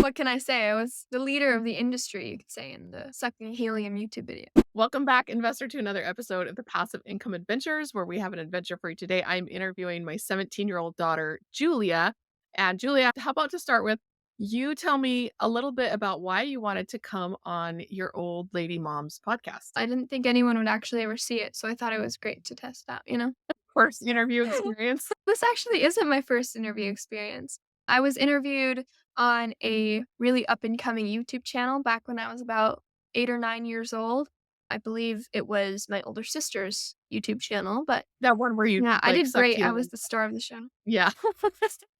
What can I say? I was the leader of the industry, you could say, in the sucking helium YouTube video. Welcome back, investor, to another episode of the Passive Income Adventures, where we have an adventure for you today. I'm interviewing my 17-year-old daughter, Julia. And Julia, how about to start with, you tell me a little bit about why you wanted to come on your old lady mom's podcast. I didn't think anyone would actually ever see it, so I thought it was great to test out? First interview experience. This actually isn't my first interview experience. I was interviewed on a really up and coming YouTube channel back when I was about 8 or 9 years old. I believe it was my older sister's YouTube channel, but That one where you yeah, I like did sucked great. I helium. was the star of the show. Yeah.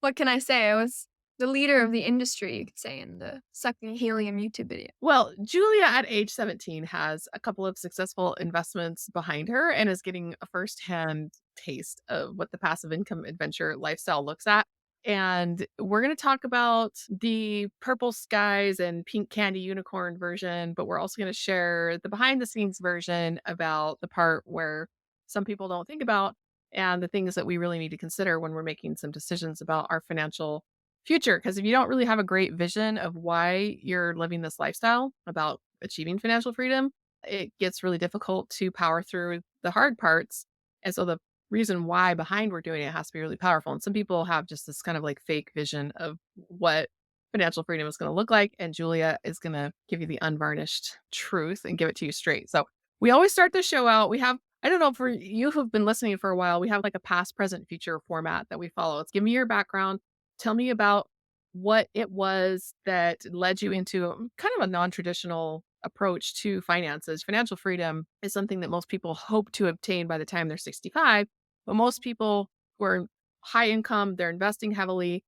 What can I say? I was the leader of the industry, you could say, in the sucking helium YouTube video. Well, Julia at age 17 has a couple of successful investments behind her and is getting a firsthand taste of what the passive income adventure lifestyle looks at. And we're going to talk about the purple skies and pink candy unicorn version, but we're also going to share the behind the scenes version about the part where some people don't think about and the things that we really need to consider when we're making some decisions about our financial future. Because if you don't really have a great vision of why you're living this lifestyle about achieving financial freedom, it gets really difficult to power through the hard parts. And so the reason why behind we're doing it has to be really powerful. And some people have just this kind of like fake vision of what financial freedom is going to look like. And Julia is going to give you the unvarnished truth and give it to you straight. So we always start the show out. We have, I don't know, for you who've been listening for a while, we have like a past, present, future format that we follow. It's give me your background. Tell me about what it was that led you into kind of a non-traditional approach to finances. Financial freedom is something that most people hope to obtain by the time they're 65, but most people who are high income, they're investing heavily,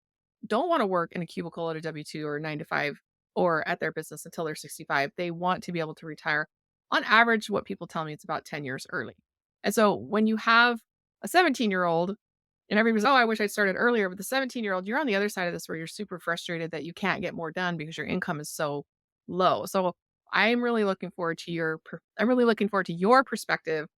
don't want to work in a cubicle at a W-2 or 9 to 5 or at their business until they're 65. They want to be able to retire. On average, what people tell me, it's about 10 years early. And so when you have a 17-year-old and everybody's, oh, I wish I'd started earlier. But the 17-year-old, you're on the other side of this where you're super frustrated that you can't get more done because your income is so low. So I'm really looking forward to I'm really looking forward to your perspective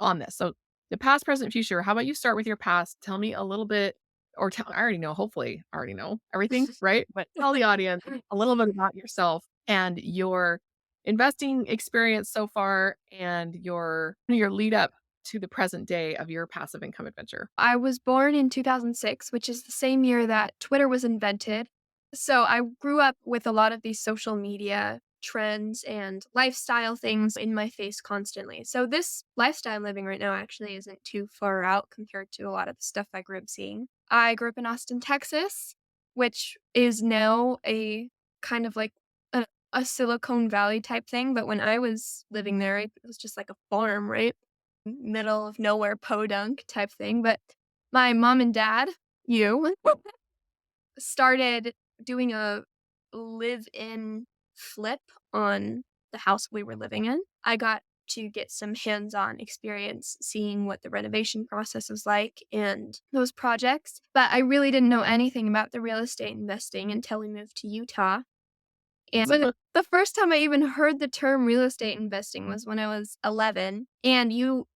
on this. So the past, present, future, how about you start with your past? Tell me a little bit, or tell, I already know, hopefully I already know everything, right? But tell the audience a little bit about yourself and your investing experience so far and your lead up to the present day of your passive income adventure. I was born in 2006, which is the same year that Twitter was invented. So I grew up with a lot of these social media trends and lifestyle things in my face constantly. So this lifestyle I'm living right now actually isn't too far out compared to a lot of the stuff I grew up seeing. I grew up in Austin, Texas, which is now a kind of like a Silicon Valley type thing. But when I was living there, it was just like a farm, right? Middle of nowhere podunk type thing, but my mom and dad, you, started doing a live-in flip on the house we were living in. I got to get some hands-on experience seeing what the renovation process was like and those projects, but I really didn't know anything about the real estate investing until we moved to Utah. And but the first time I even heard the term real estate investing was when I was 11, and you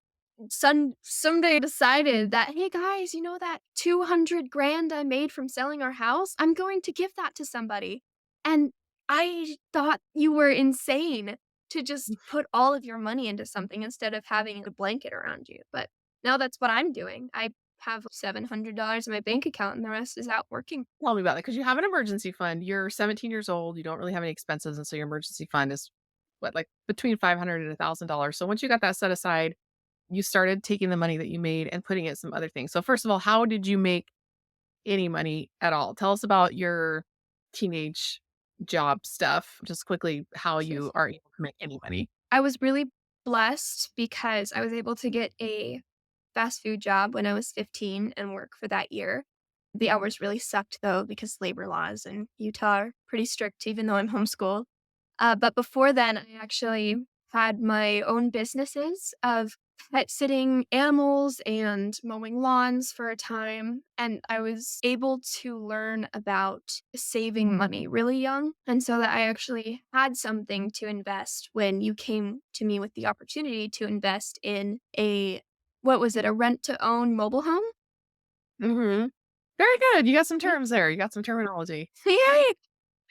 someday decided that, "Hey, guys, you know that 200 grand I made from selling our house? I'm going to give that to somebody." And I thought you were insane to just put all of your money into something instead of having a blanket around you, but now that's what I'm doing. I have $700 in my bank account, and the rest is out working. Tell me about it because you have an emergency fund. You're 17 years old. You don't really have any expenses. And so your emergency fund is what, like between 500 and $1,000. So once you got that set aside, you started taking the money that you made and putting it in some other things. So first of all, how did you make any money at all? Tell us about your teenage job stuff. Just quickly, how you are able to make any money. I was really blessed because I was able to get a fast food job when I was 15 and work for that year. The hours really sucked though because labor laws in Utah are pretty strict, even though I'm homeschooled. But before then, I actually had my own businesses of pet sitting animals and mowing lawns for a time. And I was able to learn about saving money really young. And so that I actually had something to invest when you came to me with the opportunity to invest in what was it, a rent to own mobile home? Hmm. Very good. You got some Yeah. terms there. You got some terminology. Yay!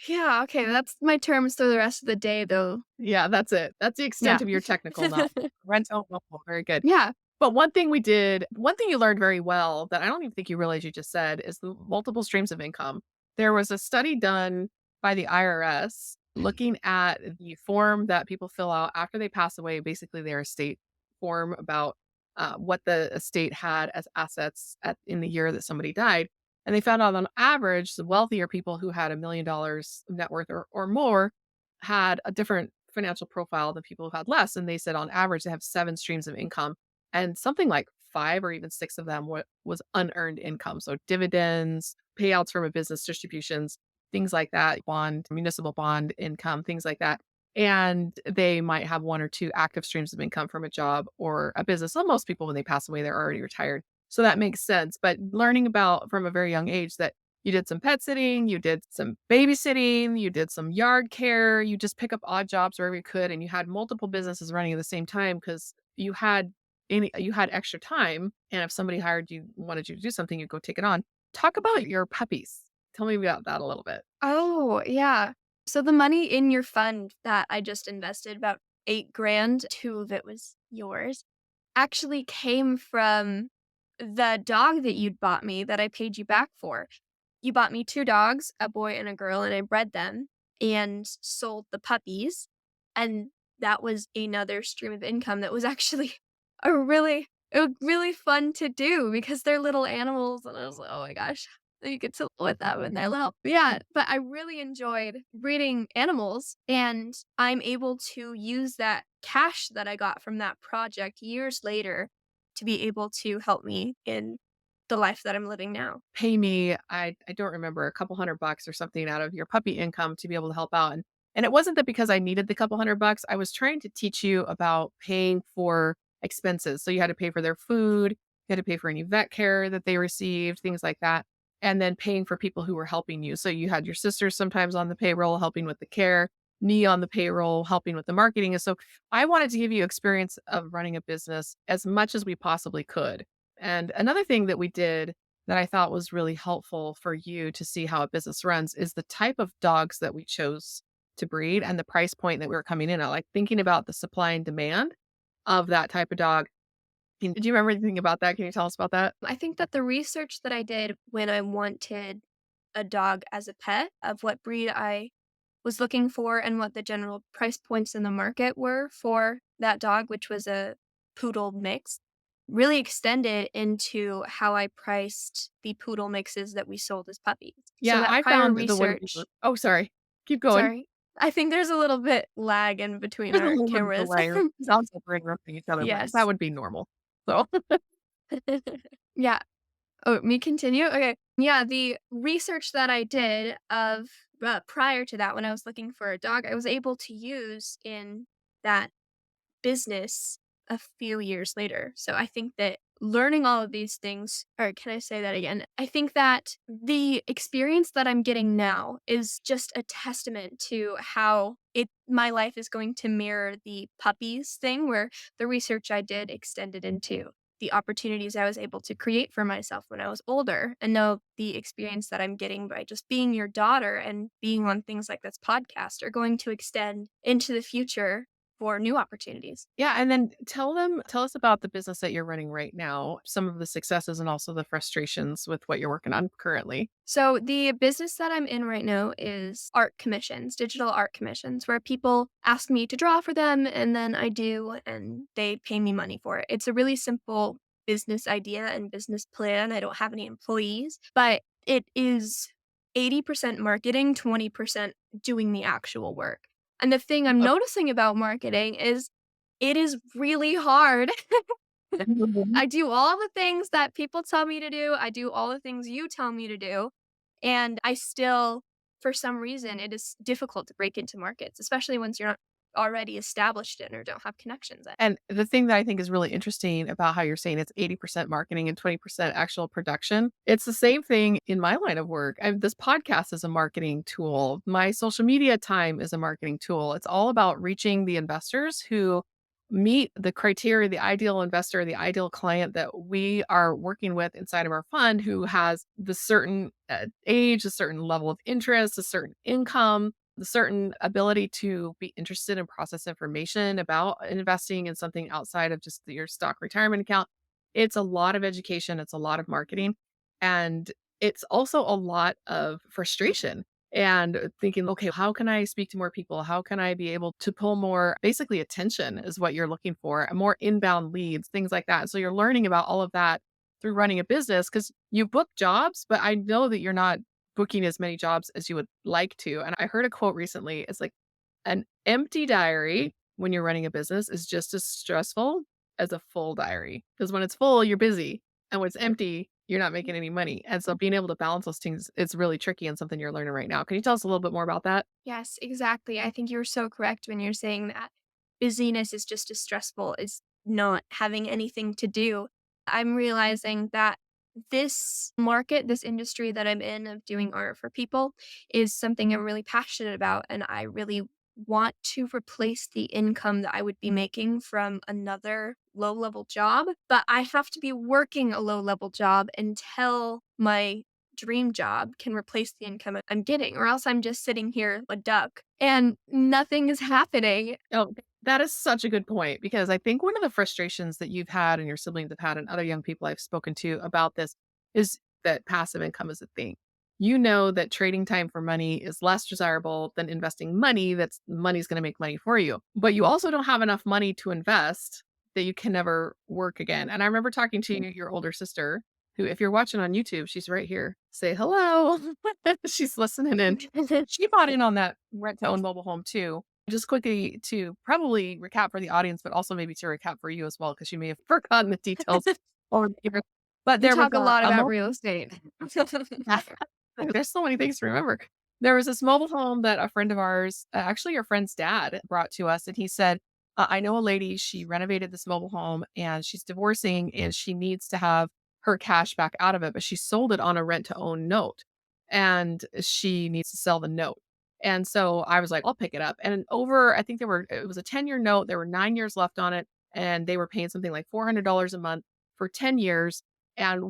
Yeah, okay, that's my terms for the rest of the day, though. Yeah, that's it. That's the extent Yeah. of your technical knowledge. Rental, very good. Yeah. But one thing you learned very well that I don't even think you realize you just said is the multiple streams of income. There was a study done by the IRS looking at the form that people fill out after they pass away, basically their estate form about what the estate had as assets in the year that somebody died. And they found out on average, the wealthier people who had $1 million of net worth or more had a different financial profile than people who had less. And they said on average, they have 7 streams of income and something like 5 or even 6 of them was unearned income. So dividends, payouts from a business, distributions, things like that, municipal bond income, things like that. And they might have 1 or 2 active streams of income from a job or a business. So most people, when they pass away, they're already retired. So that makes sense. But learning about from a very young age that you did some pet sitting, you did some babysitting, you did some yard care, you just pick up odd jobs wherever you could, and you had multiple businesses running at the same time because you had extra time, and if somebody hired you wanted you to do something, you'd go take it on. Talk about your puppies. Tell me about that a little bit. Oh, yeah. So the money in your fund that I just invested, about 8 grand, 2 of it was yours, actually came from the dog that you'd bought me that I paid you back for. You bought me 2 dogs, a boy and a girl, and I bred them and sold the puppies, and that was another stream of income that was actually really fun to do because they're little animals, and I was like, "Oh my gosh." You get to live with them and they're little. But yeah, but I really enjoyed breeding animals, and I'm able to use that cash that I got from that project years later to be able to help me in the life that I'm living now. Pay me, I don't remember, a couple $100 or something out of your puppy income to be able to help out, and it wasn't that because I needed the couple $100, I was trying to teach you about paying for expenses. So you had to pay for their food, you had to pay for any vet care that they received, things like that, and then paying for people who were helping you. So you had your sisters sometimes on the payroll helping with the care, me on the payroll helping with the marketing, and so I wanted to give you experience of running a business as much as we possibly could. And another thing that we did that I thought was really helpful for you to see how a business runs is the type of dogs that we chose to breed and the price point that we were coming in at, like thinking about the supply and demand of that type of dog. Did you remember anything about that? Can you tell us about that? I think that the research that I did when I wanted a dog as a pet of what breed I was looking for and what the general price points in the market were for that dog, which was a poodle mix, really extended into how I priced the poodle mixes that we sold as puppies. So Yeah, that I prior found the one we were research, oh, sorry. Keep going. sorry, I think there's a little bit lag in between There's a our little bit of cameras. delay. It sounds like we're interrupting each other, but that Yes. would be normal. So Yeah. Oh, me continue? Okay. Yeah, the research that I did of prior to that when I was looking for a dog, I was able to use in that business a few years later. So I think that learning all of these things, or can I say that again? I think that the experience that I'm getting now is just a testament to how it my life is going to mirror the puppies thing where the research I did extended into the opportunities I was able to create for myself when I was older, and now the experience that I'm getting by just being your daughter and being on things like this podcast are going to extend into the future for new opportunities. yeah, and then tell us about the business that you're running right now, some of the successes and also the frustrations with what you're working on currently. So, the business that I'm in right now is art commissions, digital art commissions, where people ask me to draw for them and then I do, and they pay me money for it. It's a really simple business idea and business plan. I don't have any employees, but it is 80% marketing, 20% doing the actual work. And the thing I'm noticing about marketing is it is really hard. Mhm. I do all the things that people tell me to do. I do all the things you tell me to do. And I still, for some reason, it is difficult to break into markets, especially once you're not already established in or don't have connections in. And the thing that I think is really interesting about how you're saying it's 80% marketing and 20% actual production, it's the same thing in my line of work. This podcast is a marketing tool. My social media time is a marketing tool. It's all about reaching the investors who meet the criteria, the ideal investor, the ideal client that we are working with inside of our fund who has the certain age, a certain level of interest, a certain income, the certain ability to be interested in process information about investing in something outside of just your stock retirement account. It's a lot of education, it's a lot of marketing, and it's also a lot of frustration and thinking, okay, how can I speak to more people? How can I be able to pull more basically attention is what you're looking for, and more inbound leads, things like that. So you're learning about all of that through running a business because you book jobs, but I know that you're not booking as many jobs as you would like to. And I heard a quote recently. It's like an empty diary when you're running a business is just as stressful as a full diary. Because when it's full, you're busy. And when it's empty, you're not making any money. And so being able to balance those things, it's really tricky and something you're learning right now. Can you tell us a little bit more about that? Yes, exactly. I think you're so correct when you're saying that busyness is just as stressful as not having anything to do. I'm realizing that this market, this industry that I'm in of doing art for people is something I'm really passionate about. And I really want to replace the income that I would be making from another low level job. But I have to be working a low level job until my dream job can replace the income I'm getting, or else I'm just sitting here a duck and nothing is happening. Oh, that is such a good point because I think one of the frustrations that you've had and your siblings have had and other young people I've spoken to about this is that passive income is a thing. You know that trading time for money is less desirable than investing money that's money's going to make money for you. But you also don't have enough money to invest that you can never work again. And I remember talking to your older sister who if you're watching on YouTube, she's right here. Say hello. She's listening in. She bought in on that rent to own mobile home too, just quickly to probably recap for the audience, but also maybe to recap for you as well, because you may have forgotten the details over the years. But You there was talk a lot a about mobile. real estate. There's so many things to remember. There was this mobile home that a friend of ours, actually your friend's dad, brought to us, and he said, "I know a lady. She renovated this mobile home, and she's divorcing, and she needs to have her cash back out of it, but she sold it on a rent to own note, and she needs to sell the note." And so I was like, "I'll pick it up." And over, I think it was a 10-year note. There were 9 years left on it, and they were paying something like $400 a month for 10 years. And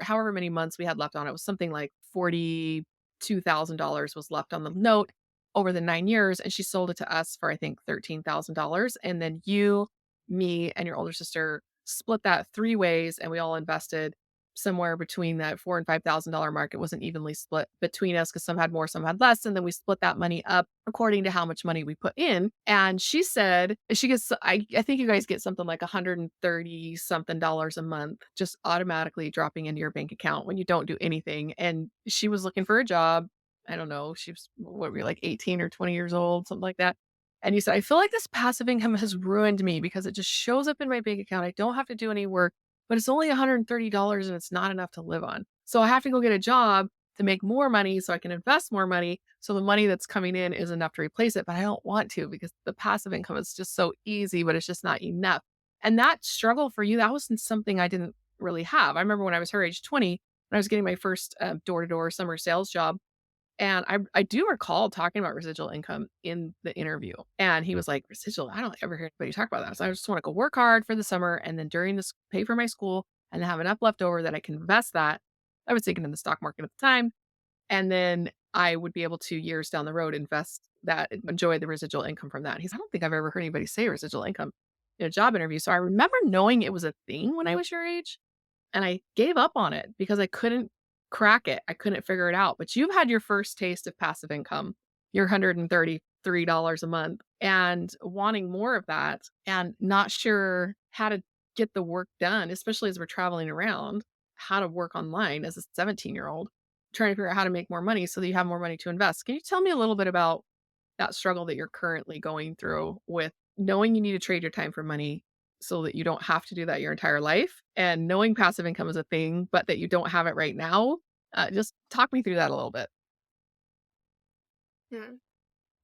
however many months we had left on it was something like $42,000 was left on the note over the 9 years. And she sold it to us for, I think, $13,000. And then you, me, and your older sister split that three ways, and we all invested somewhere between that four and $5,000 mark. It wasn't evenly split between us because some had more, some had less. And then we split that money up according to how much money we put in. And she said she gets, I think you guys get something like 130 something dollars a month just automatically dropping into your bank account when you don't do anything. And she was looking for a job. I don't know. She was, what were you, like 18 or 20 years old, something like that. And you said, I feel like this passive income has ruined me because it just shows up in my bank account. I don't have to do any work, but it's only $130 and it's not enough to live on. So I have to go get a job to make more money so I can invest more money. So the money that's coming in is enough to replace it, but I don't want to because the passive income is just so easy, but it's just not enough. And that struggle for you, that wasn't something I didn't really have. I remember when I was her age 20, when I was getting my first door to door summer sales job, and I do recall talking about residual income in the interview. And he was like, residual, I don't ever hear anybody talk about that. So I just want to go work hard for the summer and then during this pay for my school and then have enough left over that I can invest that. I was thinking in the stock market at the time. And then I would be able to years down the road invest that and enjoy the residual income from that. He's, I don't think I've ever heard anybody say residual income in a job interview. So I remember knowing it was a thing when I was your age. And I gave up on it because I couldn't crack it. I couldn't figure it out. But you've had your first taste of passive income, your $133 a month, and wanting more of that and not sure how to get the work done, especially as we're traveling around, how to work online as a 17-year-old, trying to figure out how to make more money so that you have more money to invest. Can you tell me a little bit about that struggle that you're currently going through with knowing you need to trade your time for money so that you don't have to do that your entire life and knowing passive income is a thing, but that you don't have it right now? Just talk me through that a little bit. Hmm.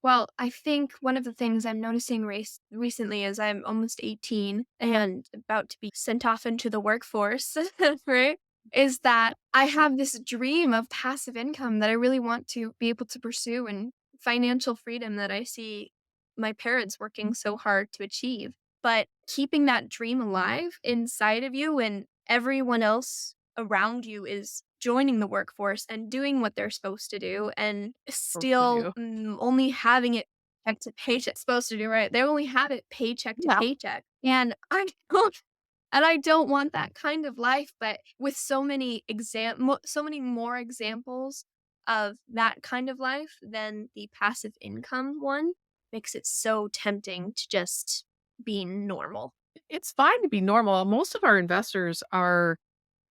Well, I think one of the things I'm noticing recently is I'm almost 18 and about to be sent off into the workforce, right? Is that I have this dream of passive income that I really want to be able to pursue and financial freedom that I see my parents working so hard to achieve. but keeping that dream alive inside of you when everyone else around you is joining the workforce and doing what they're supposed to do and Supposed to still do. only having it paycheck to paycheck supposed to do, right? They only have it paycheck to Yeah. paycheck. And I don't want that kind of life, but with so many more examples of that kind of life than the passive income one makes it so tempting to just be normal. It's fine to be normal. Most of our investors are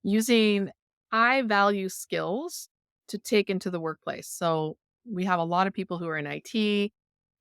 using high value skills to take into the workplace. So we have a lot of people who are in IT,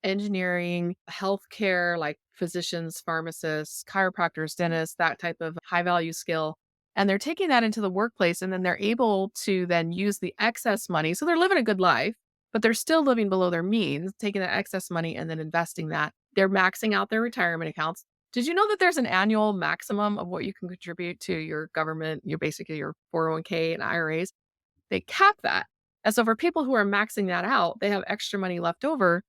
engineering, healthcare, like physicians, pharmacists, chiropractors, dentists, that type of high value skill. And they're taking that into the workplace and then they're able to then use the excess money. So they're living a good life, but they're still living below their means, taking that excess money and then investing that. They're maxing out their retirement accounts. Did you know that there's an annual maximum of what you can contribute to your government, your basically your 401k and IRAs? They cap that. And so for people who are maxing that out, they have extra money left over.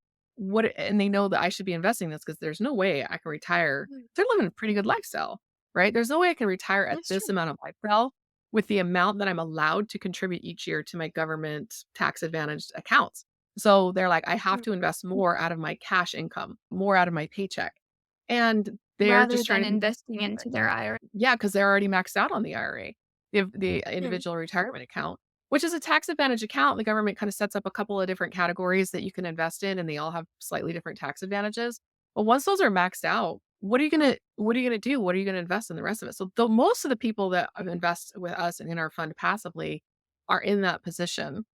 And they know that I should be investing this because there's no way I can retire. Mm, They're living a pretty good lifestyle, right? There's no way I can retire at that's this true. amount of lifestyle with the amount that I'm allowed to contribute each year to my government tax advantaged accounts. So they're like, I have Mm. to invest more out of my cash income, more out of my paycheck. And they're Rather just trying than to investing into their IRA. yeah, because 'cause they're already maxed out on the IRA, the Mm, individual retirement account, which is a tax advantage account. The government kinda sets up a couple of different categories that you can invest in, and they all have slightly different tax advantages. But once those are maxed out, what are you gonna do? What are you gonna invest in the rest of it? So, the most of the people that invest with us and in our fund passively are in that position.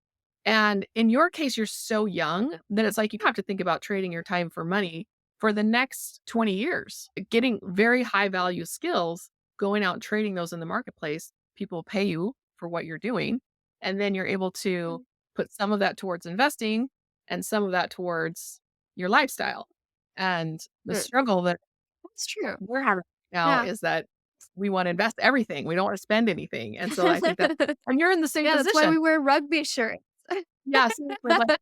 And in your case, you're so young that it's like you have to think about trading your time for money for the next 20 years, getting very high value skills, going out and trading those in the marketplace. People pay you for what you're doing. And then you're able to mm, put some of that towards investing and some of that towards your lifestyle. And the mm. struggle that That's true. we're having now Yeah. is that we want to invest everything. We don't want to spend anything. And so I think that, and you're in the same Yeah, that's why position. we wear rugby shirts. Yes, it was like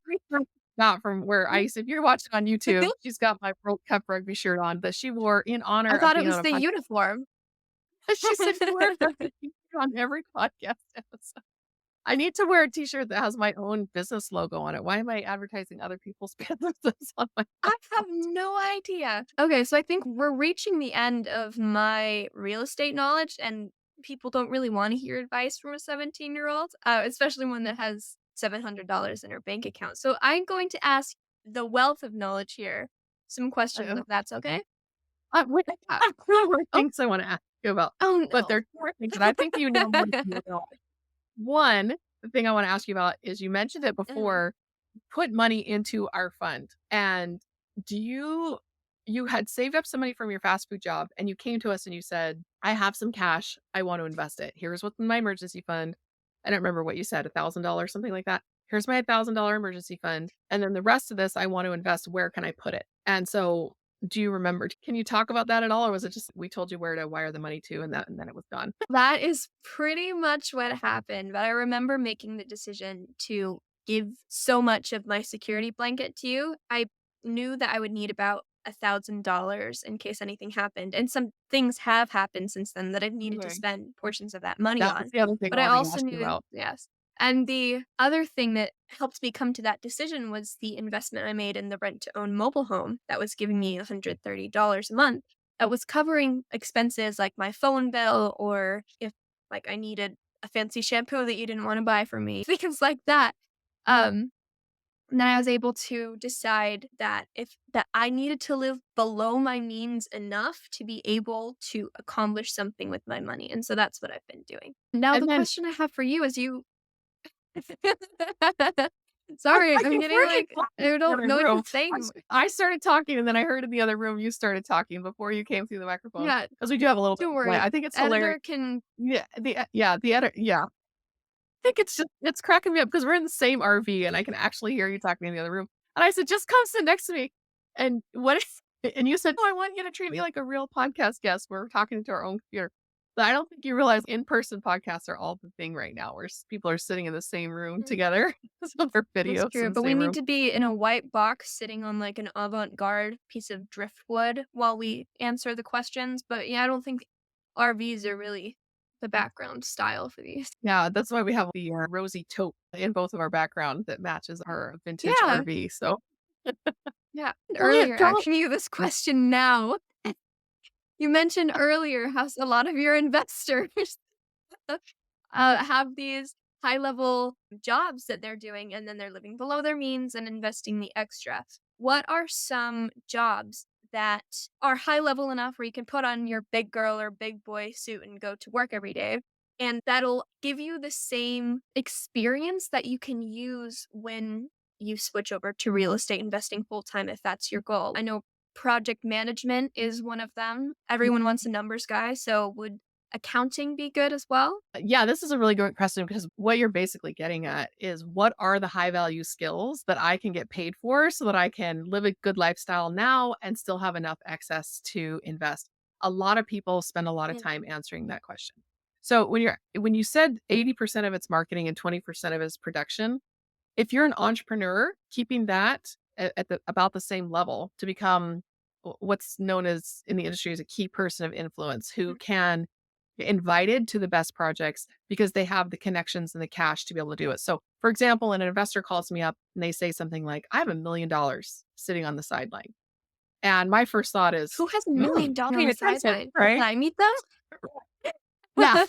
not from where I used if you're watching on YouTube, she's got my World Cup rugby shirt on that she wore in honor I of thought it being was on a the podcast. uniform. She said, "You wear rugby t-shirt on every podcast episode." I need to wear a t-shirt that has my own business logo on it. Why am I advertising other people's businesses on my I have podcast? no idea. Okay, so I think we're reaching the end of my real estate knowledge, and people don't really want to hear advice from a 17-year-old, especially one that has $700 in her bank account. So I'm going to ask the wealth of knowledge here some questions, if that's okay. Wait, Uh, I have 2 more oh, things I wanna ask you about, oh but no. they're 2 more things that I think you know more than you know. One, the thing I wanna ask you about is you mentioned it Mm. before, put money into our fund. And do you had saved up some money from your fast food job and you came to us and you said, "I have some cash. I want to invest it. Here's what's in my emergency fund." I don't remember what you said, $1,000, something like that. "Here's my $1,000 emergency fund. And then the rest of this I want to invest. Where can I put it?" And so do you remember? Can you talk about that at all? Or was it just we told you where to wire the money to and then it was done? That is pretty much what happened, but I remember making the decision to give so much of my security blanket to you. I knew that I would need about $1,000 in case anything happened, and some things have happened since then that I've needed to Okay. spend portions of that money That was on. the other thing I But I wanted to also ask you knew, about. yes. And the other thing that helped me come to that decision was the investment I made in the rent to own mobile home that was giving me $130 a month that was covering expenses like my phone bill or if like I needed a fancy shampoo that you didn't want to buy for me, things like that. Yeah. Um, and then I was able to decide that I needed to live below my means enough to be able to accomplish something with my money. And so that's what I've been doing. Now And the then question I have for you is you I Sorry, I I'm can hear getting you like talking I in the don't other know what to room. say anymore. I started talking, and then I heard in the other room you started talking before you came through the microphone Yeah, because we do have a little bit don't of delay. worry. I think it's hilarious. Editor can Yeah, the edit yeah. I think it's just it's cracking me up because we're in the same RV, and I can actually hear you talking in the other room. And I said, "Just come sit next to me." And what if and you said, "No, I want you to treat me like a real podcast guest. We're talking into our own computer." But I don't think you realize in-person podcasts are all the thing right now where people are sitting in the same room together. So they're That's videos in true, the but we same need room. to be in a white box sitting on, like, an avant-garde piece of driftwood while we answer the questions, but, yeah, I don't think RVs are really the background style for these. Yeah, that's why we have the rosy taupe in both of our background that matches our vintage Yeah, RV. So yeah. brilliant, Earlier, don't. asking you this question now. You mentioned earlier how a lot of your investors have these high level jobs that they're doing and then they're living below their means and investing the extra. What are some jobs that are high level enough where you can put on your big girl or big boy suit and go to work every day? And that'll give you the same experience that you can use when you switch over to real estate investing full time if that's your goal. I know project management is one of them. Everyone wants a numbers guy. So, would accounting be good as well? Yeah, this is a really great question because what you're basically getting at is what are the high value skills that I can get paid for so that I can live a good lifestyle now and still have enough excess to invest? A lot of people spend a lot of Mm. time answering that question. So when you said 80% of it's marketing and 20% of it is production, if you're an entrepreneur, keeping that at the about the same level to become what's known as in the industry as a key person of influence who can get invited to the best projects because they have the connections and the cash to be able to do it. So, for example, an investor calls me up and they say something like, "I have $1 million sitting on the sideline." And my first thought is, Who has paying $1 million on the attention, sideline? Can right? I meet them? Yeah.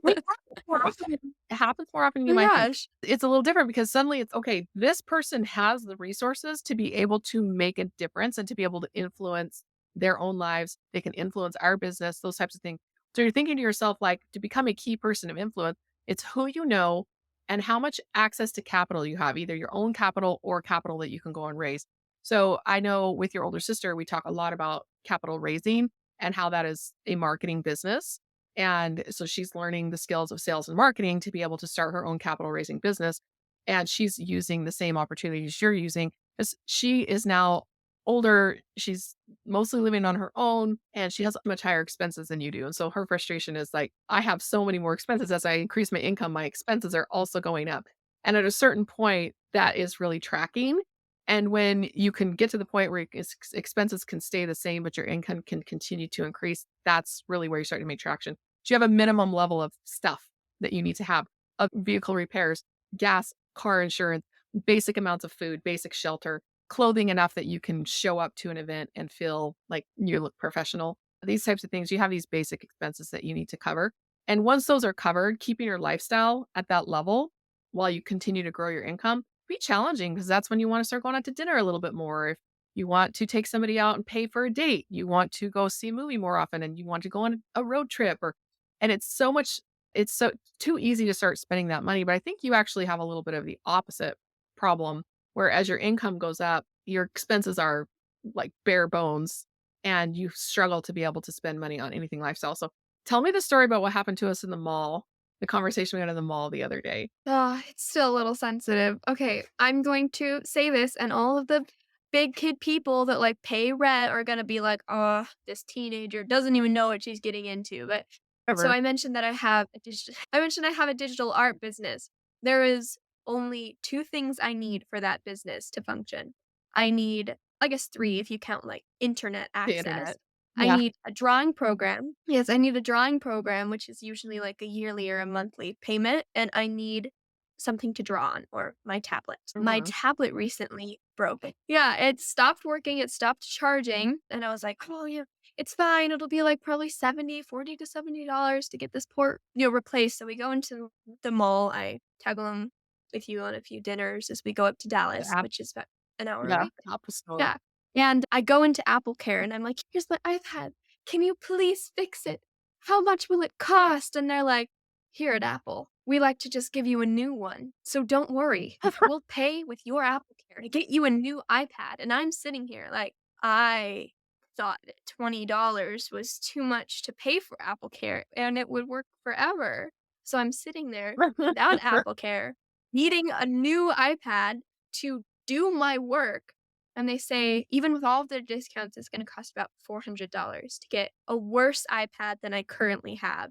It happens more often it happens more often than you Oh might think. gosh. It's a little different because suddenly it's, okay, this person has the resources to be able to make a difference and to be able to influence their own lives. They can influence our business, those types of things. So you're thinking to yourself, like, to become a key person of influence, it's who you know and how much access to capital you have, either your own capital or capital that you can go and raise. So I know with your older sister, we talk a lot about capital raising and how that is a marketing business, and so she's learning the skills of sales and marketing to be able to start her own capital raising business. And she's using the same opportunities you're using because she is now older. She's mostly living on her own and she has much higher expenses than you do. And so her frustration is like, I have so many more expenses. As I increase my income, my expenses are also going up. And at a certain point, that is really tracking. And when you can get to the point where expenses can stay the same, but your income can continue to increase, that's really where you're starting to make traction. Do you have a minimum level of stuff that you need to have? Of vehicle repairs, gas, car insurance, basic amounts of food, basic shelter, clothing enough that you can show up to an event and feel like you look professional. These types of things, you have these basic expenses that you need to cover. And once those are covered, keeping your lifestyle at that level while you continue to grow your income be challenging because that's when you want to start going out to dinner a little bit more. If you want to take somebody out and pay for a date, you want to go see a movie more often and you want to go on a road trip, or and it's so too easy to start spending that money, but I think you actually have a little bit of the opposite problem, where as your income goes up, your expenses are like bare bones and you struggle to be able to spend money on anything lifestyle. So tell me the story about what happened to us in the mall, the conversation we had in the mall the other day. It's still a little sensitive. Okay, I'm going to say this, and all of the big kid people that like pay rent are gonna be like, "Oh, this teenager doesn't even know what she's getting into." But so Ever. I mentioned that I mentioned I have a digital art business. There is only two things I need for that business to function. I need, I guess, three if you count like internet The access. internet. I Yeah. need a drawing program. Yes, I need a drawing program, which is usually like a yearly or a monthly payment, and I need something to draw on, or my tablet. My Mhm. tablet recently broke. Yeah, it stopped working, it stopped charging, and I was like, "Oh, yeah, it's fine. It'll be like probably 40 to $70 to get this port, replaced." So we go into the mall. I tag along with you on a few dinners as we go up to The Dallas, app. which is about an hour Yeah. away. Apple Store. Yeah. And I go into Apple Care and I'm like, "Here's my iPad. Can you please fix it? How much will it cost?" And they're like, "Here at Apple, we like to just give you a new one. So don't worry. We'll pay with your Apple Care to get you a new iPad." And I'm sitting here like, I thought that $20 was too much to pay for Apple Care and it would work forever. So I'm sitting there without Apple Care, needing a new iPad to do my work, and they say even with all of their discounts, it's gonna cost about $400 to get a worse iPad than I currently have.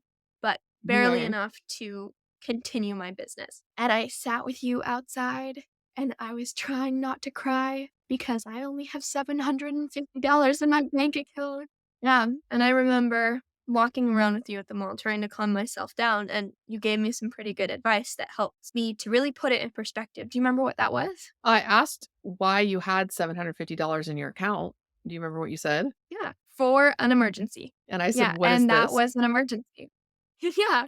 barely Mhm. enough to continue my business. And I sat with you outside and I was trying not to cry because I only have $750 in my bank account. Yeah. And I remember walking around with you at the mall trying to calm myself down, and you gave me some pretty good advice that helps me to really put it in perspective. Do you remember what that was? I asked why you had $750 in your account. Do you remember what you said? Yeah, for an emergency. And I said, Yeah, "What is and that this?" was an emergency. Yeah.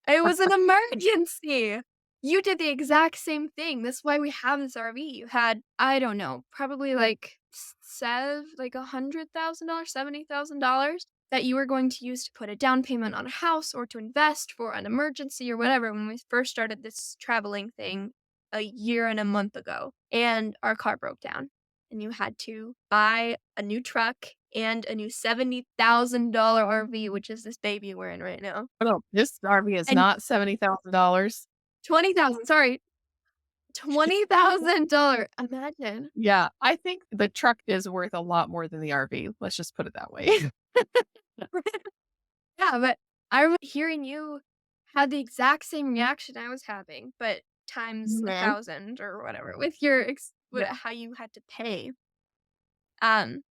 It was an emergency. You did the exact same thing. That's why we have this RV. You had, I don't know, probably like like $100,000, $70,000 that you were going to use to put a down payment on a house or to invest for an emergency or whatever when we first started this traveling thing a year and a month ago. And our car broke down. And you had to buy a new truck and a new $70,000 RV, which is this baby we're in right now. No, this RV is And not $70,000. 20,000, sorry, $20,000. Imagine. Yeah, I think the truck is worth a lot more than the RV. Let's just put it that way. Yeah, but I remember hearing you had the exact same reaction I was having, but times Mhm. 1,000 or whatever with your with Yeah. how you had to pay. Um,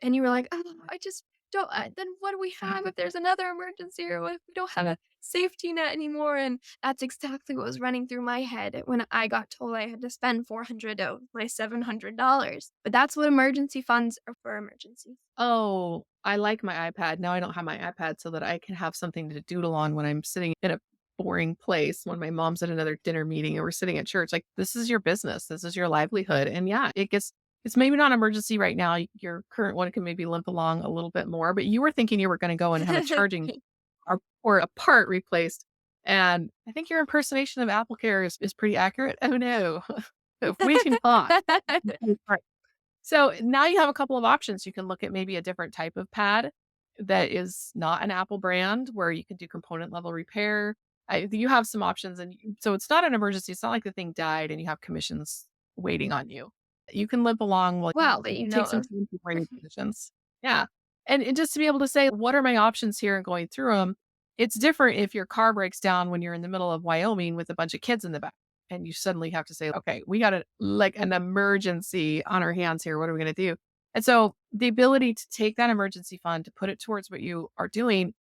and you were like, "Oh, I just don't then what do we have if there's another emergency or what if we don't have a safety net anymore?" And that's exactly what was running through my head when I got told I had to spend 400 of my $700. But that's what emergency funds are for, emergencies. Oh, I like my iPad. Now I don't have my iPad so that I can have something to doodle on when I'm sitting in a boring place, when my mom's at another dinner meeting or we're sitting at church. Like, this is your business. This is your livelihood. And yeah, it's maybe not an emergency right now. Your current one can maybe limp along a little bit more, but you were thinking you were going to go and have a charging or a part replaced. And I think your impersonation of AppleCare is pretty accurate. Oh no, we do not. So now you have a couple of options. You can look at maybe a different type of pad that is not an Apple brand where you can do component level repair. You have some options. So it's not an emergency. It's not like the thing died and you have commissions waiting on you. You can limp along while Well, that you take know some of. time before your commissions. Yeah. And just to be able to say, what are my options here and going through them? It's different if your car breaks down when you're in the middle of Wyoming with a bunch of kids in the back and you suddenly have to say, okay, we got like an emergency on our hands here. What are we going to do? And so the ability to take that emergency fund to put it towards what you are doing,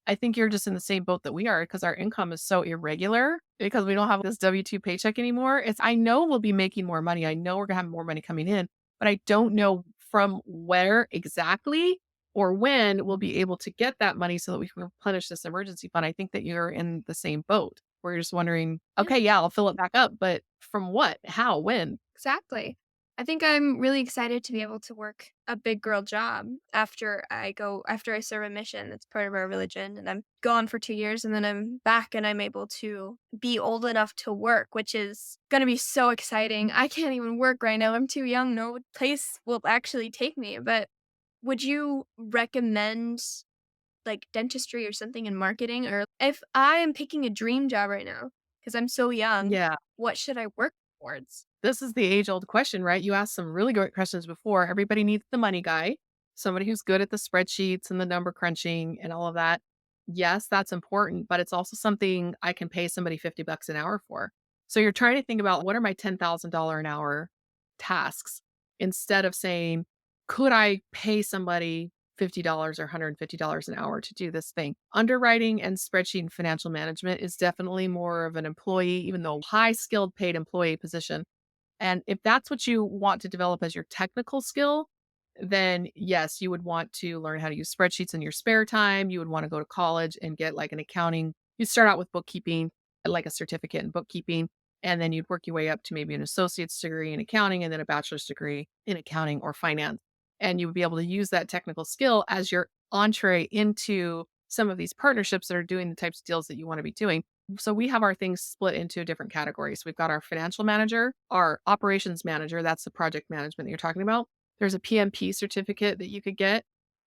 I think you're just in the same boat that we are because our income is so irregular because we don't have this W-2 paycheck anymore. I know we'll be making more money. I know we're going to have more money coming in, but I don't know from where exactly or when we'll be able to get that money so that we can replenish this emergency fund. I think that you're in the same boat. We're just wondering, Yeah, okay, yeah, I'll fill it back up, but from what? How? When? exactly. I think I'm really excited to be able to work a big girl job after I serve a mission. That's part of our religion, and I'm gone for 2 years, and then I'm back, and I'm able to be old enough to work, which is gonna be so exciting. I can't even work right now. I'm too young. No place will actually take me. But would you recommend like dentistry or something in marketing? Or if I am picking a dream job right now because I'm so young, Yeah. what should I work towards? This is the age old question, right? You asked some really great questions before. Everybody needs the money guy, somebody who's good at the spreadsheets and the number crunching and all of that. Yes, that's important, but it's also something I can pay somebody 50 bucks an hour for. So you're trying to think about what are my $10,000 an hour tasks instead of saying, could I pay somebody $50 or $150 an hour to do this thing? Underwriting and spreadsheet and financial management is definitely more of an employee, even though high skilled paid employee position, and if that's what you want to develop as your technical skill, then yes, you would want to learn how to use spreadsheets in your spare time. You would want to go to college and get like an accounting. You start out with bookkeeping, like a certificate in bookkeeping, and then you'd work your way up to maybe an associate's degree in accounting and then a bachelor's degree in accounting or finance. And you would be able to use that technical skill as your entree into some of these partnerships that are doing the types of deals that you want to be doing. So we have our things split into different categories. We've got our financial manager, our operations manager, that's the project management that you're talking about. There's a PMP certificate that you could get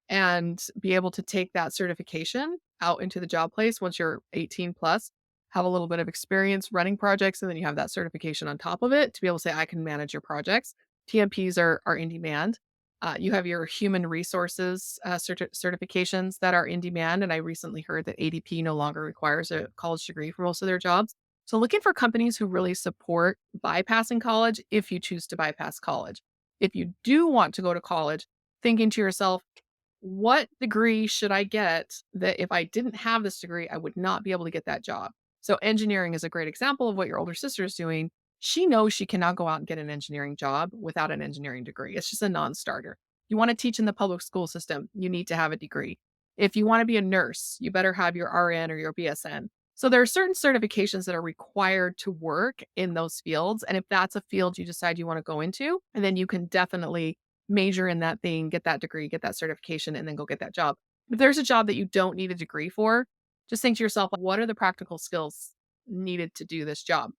and be able to take that certification out into the job place once you're 18 plus, have a little bit of experience running projects, and then you have that certification on top of it to be able to say, I can manage your projects. TMPs are in demand. You have your human resources certifications that are in demand. And I recently heard that ADP no longer requires a college degree for most of their jobs. So looking for companies who really support bypassing college if you choose to bypass college. If you do want to go to college, thinking to yourself, what degree should I get that if I didn't have this degree, I would not be able to get that job? So engineering is a great example of what your older sister is doing. She knows she cannot go out and get an engineering job without an engineering degree. It's just a non-starter. You want to teach in the public school system, you need to have a degree. If you want to be a nurse, you better have your RN or your BSN. So there are certain certifications that are required to work in those fields. And if that's a field you decide you want to go into, and then you can definitely major in that thing, get that degree, get that certification, and then go get that job. If there's a job that you don't need a degree for, just think to yourself, what are the practical skills needed to do this job?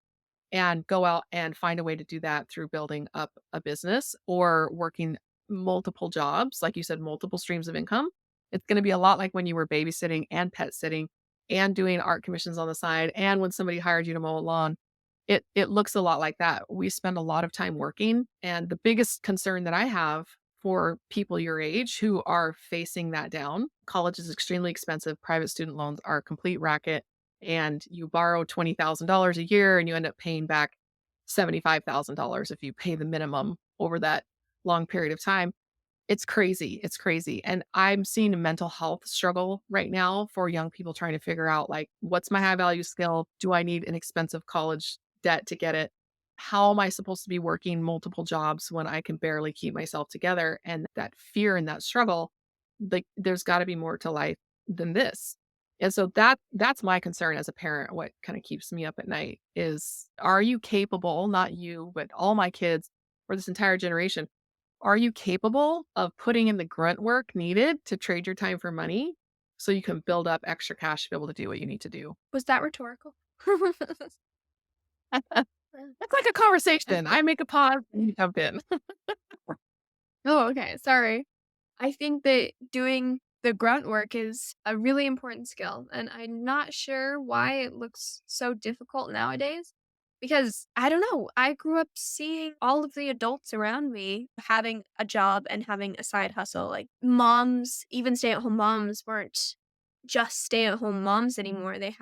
And go out and find a way to do that through building up a business or working multiple jobs, like you said, multiple streams of income. It's going to be a lot like when you were babysitting and pet sitting and doing art commissions on the side and when somebody hired you to mow a lawn. It looks a lot like that. We spend a lot of time working, and the biggest concern that I have for people your age who are facing that down, college is extremely expensive, private student loans are a complete racket, and you borrow $20,000 a year and you end up paying back $75,000 if you pay the minimum over that long period of time. It's crazy. It's crazy. And I'm seeing a mental health struggle right now for young people trying to figure out like, what's my high value skill? Do I need an expensive college debt to get it? How am I supposed to be working multiple jobs when I can barely keep myself together? And that fear and that struggle, like there's got to be more to life than this. And so that's my concern as a parent. What kind of keeps me up at night is, are you capable, not you, but all my kids or this entire generation, are you capable of putting in the grunt work needed to trade your time for money so you can build up extra cash to be able to do what you need to do? Was that rhetorical? It's like a conversation. I make a pause and you jump in. Oh, okay. Sorry. I think that doing the grunt work is a really important skill, and I'm not sure why it looks so difficult nowadays. Because I don't know, I grew up seeing all of the adults around me having a job and having a side hustle. Like moms, even stay at home moms, weren't just stay at home moms anymore. They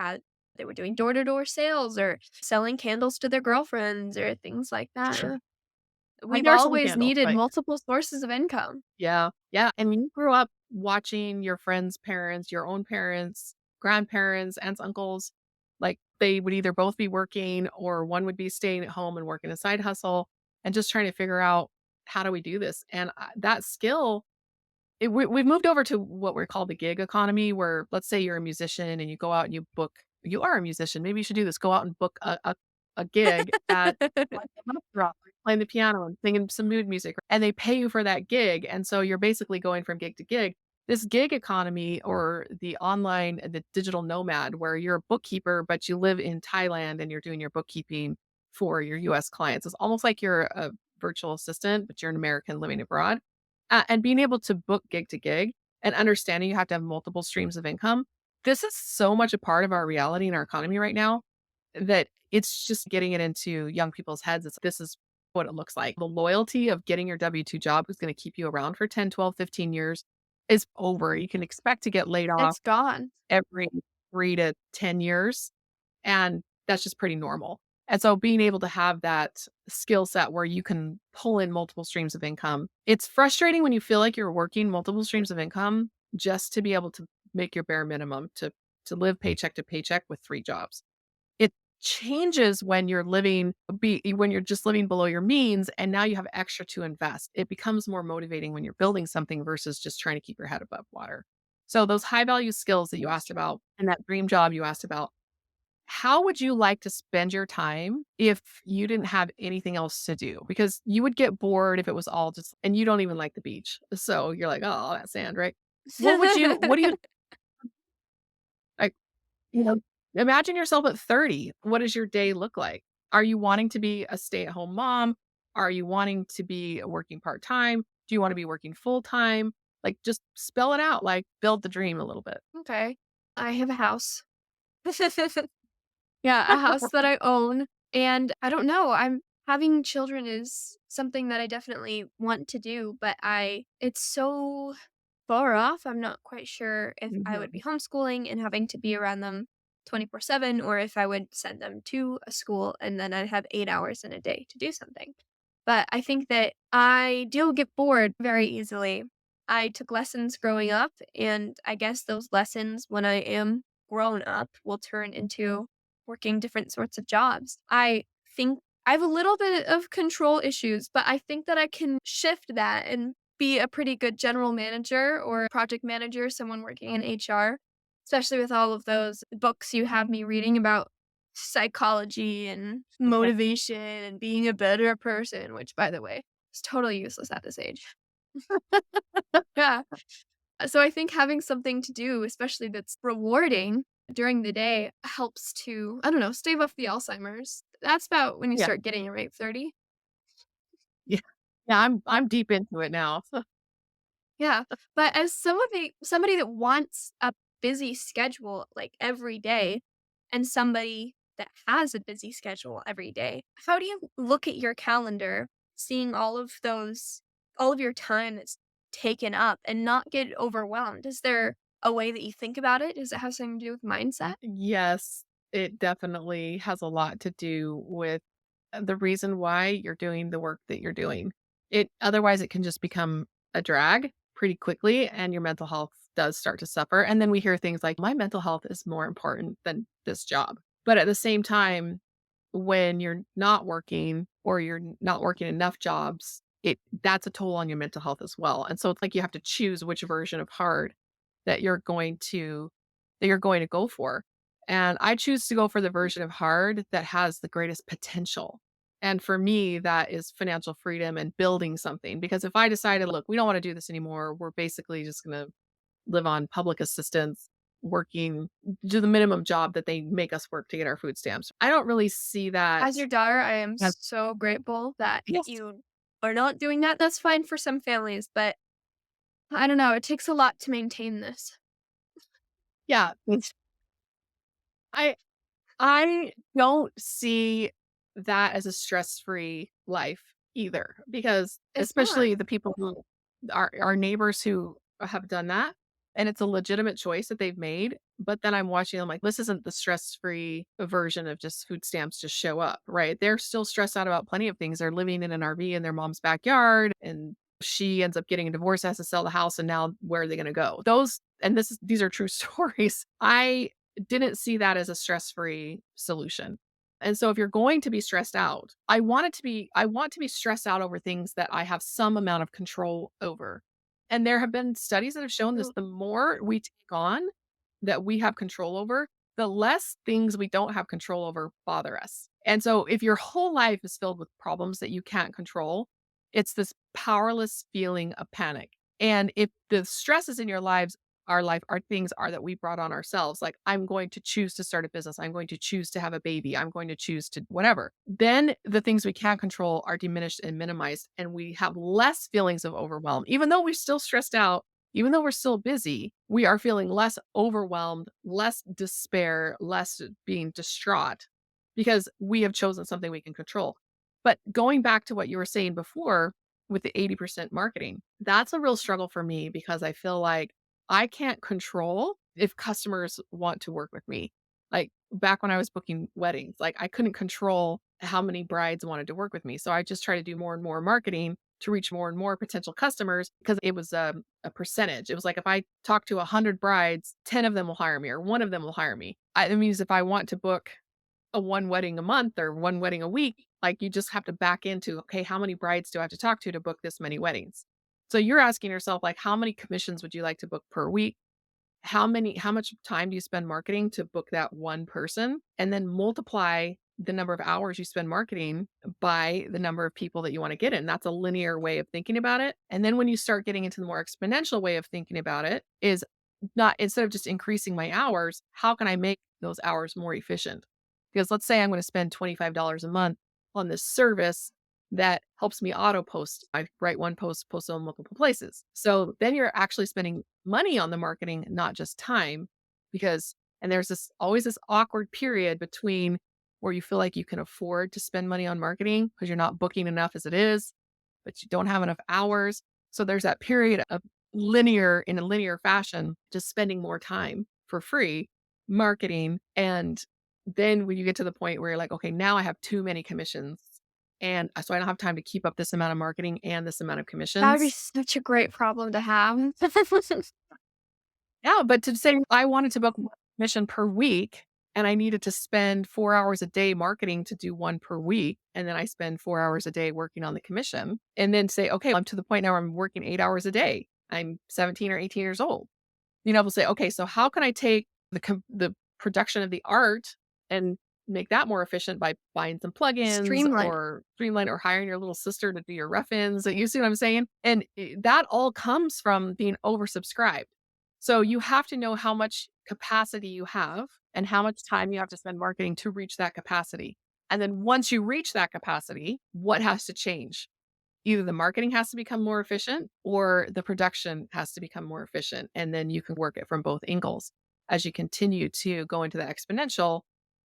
were doing door to door sales or selling candles to their girlfriends or things like that. Sure. I We've never sold a always candle, needed but multiple sources of income. yeah, yeah. And when you grew up watching your friends' parents, your own parents, grandparents, aunts, uncles, like they would either both be working or one would be staying at home and working a side hustle and just trying to figure out how do we do this? And that skill, we've moved over to what we're called the gig economy, where let's say you're a musician and you go out and you book, you are a musician. Maybe you should do this. Go out and book a gig at like a restaurant, like playing the piano and singing some mood music, and they pay you for that gig. And so you're basically going from gig to gig. This gig economy or the online, the digital nomad, where you're a bookkeeper, but you live in Thailand and you're doing your bookkeeping for your US clients. It's almost like you're a virtual assistant, but you're an American living abroad and being able to book gig to gig and understanding you have to have multiple streams of income. This is so much a part of our reality and our economy right now that it's just getting it into young people's heads. This is what it looks like. The loyalty of getting your W-2 job who's going to keep you around for 10, 12, 15 years is over. You can expect to get laid off It's gone. every 3 to 10 years, and that's just pretty normal. And so being able to have that skill set where you can pull in multiple streams of income. It's frustrating when you feel like you're working multiple streams of income just to be able to make your bare minimum to live paycheck to paycheck with 3 jobs. It changes when when you're just living below your means and now you have extra to invest. It becomes more motivating when you're building something versus just trying to keep your head above water. So those high value skills that you That's asked true. about and that dream job you asked about, how would you like to spend your time if you didn't have anything else to do? Because you would get bored if it was all just, and you don't even like the beach. So you're like, oh, that sand, right? What do you like? You know, imagine yourself at 30. What does your day look like? Are you wanting to be a stay at home mom? Are you wanting to be working part time? Do you want to be working full time? Like, just spell it out, like, build the dream a little bit. Okay. I have a house. Yeah, a house that I own, and I don't know, Having children is something that I definitely want to do, but I it's so far off. I'm not quite sure if I would be Mhm. homeschooling and having to be around them 24/7 or if I would send them to a school and then I'd have 8 hours in a day to do something. But I think that I do get bored very easily. I took lessons growing up, and I guess those lessons when I am grown up will turn into working different sorts of jobs. I think I have a little bit of control issues, but I think that I can shift that and be a pretty good general manager or project manager, someone working in HR, especially with all of those books you have me reading about psychology and motivation and being a better person, which, by the way, is totally useless at this age. Yeah. So I think having something to do, especially that's rewarding during the day, helps to, I don't know, stave off the Alzheimer's. That's about when you Yeah. start getting it, right? 30? Yeah. Yeah, I'm deep into it now. Yeah. But as somebody that wants a busy schedule like every day and somebody that has a busy schedule every day, how do you look at your calendar, seeing all of your time that's taken up and not get overwhelmed? Is there a way that you think about it? Does it have something to do with mindset? Yes, it definitely has a lot to do with the reason why you're doing the work that you're doing. It can just become a drag pretty quickly and your mental health does start to suffer. And then we hear things like my mental health is more important than this job. But at the same time, when you're not working or not working enough jobs, that's a toll on your mental health as well. And so it's like you have to choose which version of hard that you're going to go for. And I choose to go for the version of hard that has the greatest potential. And for me, that is financial freedom and building something. Because if I decided, look, we don't want to do this anymore, we're basically just going to live on public assistance, working, do the minimum job that they make us work to get our food stamps. I don't really see that As your daughter, I am as so grateful that yes. you are not doing that. That's fine for some families, but I don't know. It takes a lot to maintain this. Yeah. I I don't see that as a stress-free life either, because It's not. especially the people who are our neighbors who have done that, and it's a legitimate choice that they've made, but then I'm watching them like, this isn't the stress-free version of just food stamps just show up, right? They're still stressed out about plenty of things. They're living in an RV in their mom's backyard, and she ends up getting a divorce, has to sell the house, and now where are they gonna go? These are true stories. I didn't see that as a stress-free solution. And so if you're going to be stressed out, I want to be stressed out over things that I have some amount of control over. And there have been studies that have shown this, No. the more we take on that we have control over, the less things we don't have control over bother us. And so if your whole life is filled with problems that you can't control, it's this powerless feeling of panic. And if the stresses in your lives our things are that we brought on ourselves. Like, I'm going to choose to start a business. I'm going to choose to have a baby. I'm going to choose to whatever. Then the things we can't control are diminished and minimized, and we have less feelings of overwhelm. Even though we're still stressed out, even though we're still busy, we are feeling less overwhelmed, less despair, less being distraught because we have chosen something we can control. But going back to what you were saying before with the 80% marketing, that's a real struggle for me because I feel like I can't control if customers want to work with me. Like, back when I was booking weddings, like, I couldn't control how many brides wanted to work with me, so I just try to do more and more marketing to reach more and more potential customers because it was, a percentage. It was like, if I talk to 100 brides, 10 of them will hire me or 1 of them will hire me. It means if I want to book a 1 wedding a month or 1 wedding a week, like, you just have to back into, "Okay, how many brides do I have to talk to book this many weddings?" So you're asking yourself, like, how many commissions would you like to book per week? How much time do you spend marketing to book that one person? And then multiply the number of hours you spend marketing by the number of people that you wanna get in. That's a linear way of thinking about it. And then when you start getting into the more exponential way of thinking about it is not instead of just increasing my hours, how can I make those hours more efficient? Because let's say I'm gonna spend $25 a month on this service that helps me auto post. I write one post, post it on multiple places. So then you're actually spending money on the marketing, not just time, because and there's this always this awkward period between where you feel like you can afford to spend money on marketing because you're not booking enough as it is, but you don't have enough hours. So there's that period of in a linear fashion, just spending more time for free marketing. And then when you get to the point where you're like, okay, now I have too many commissions. And so I don't have time to keep up this amount of marketing and this amount of That would be commissions. such a great problem to have. Yeah, but to say I wanted to book 1 commission per week and I needed to spend 4 hours a day marketing to do 1 per week, and then I spend 4 hours a day working on the commission, and then say, "Okay, I'm to the point now where I'm working 8 hours a day." I'm 17 or 18 years old. Being able to say, "Okay, so how can I take the production of the art and make that more efficient by buying some plugins Streamline. or streamline or hiring your little sister to do your rough-ins?" You see what I'm saying? And that all comes from being oversubscribed. So you have to know how much capacity you have and how much time you have to spend marketing to reach that capacity. And then once you reach that capacity, what has to change? Either the marketing has to become more efficient or the production has to become more efficient. And then you can work it from both angles as you continue to go into the exponential,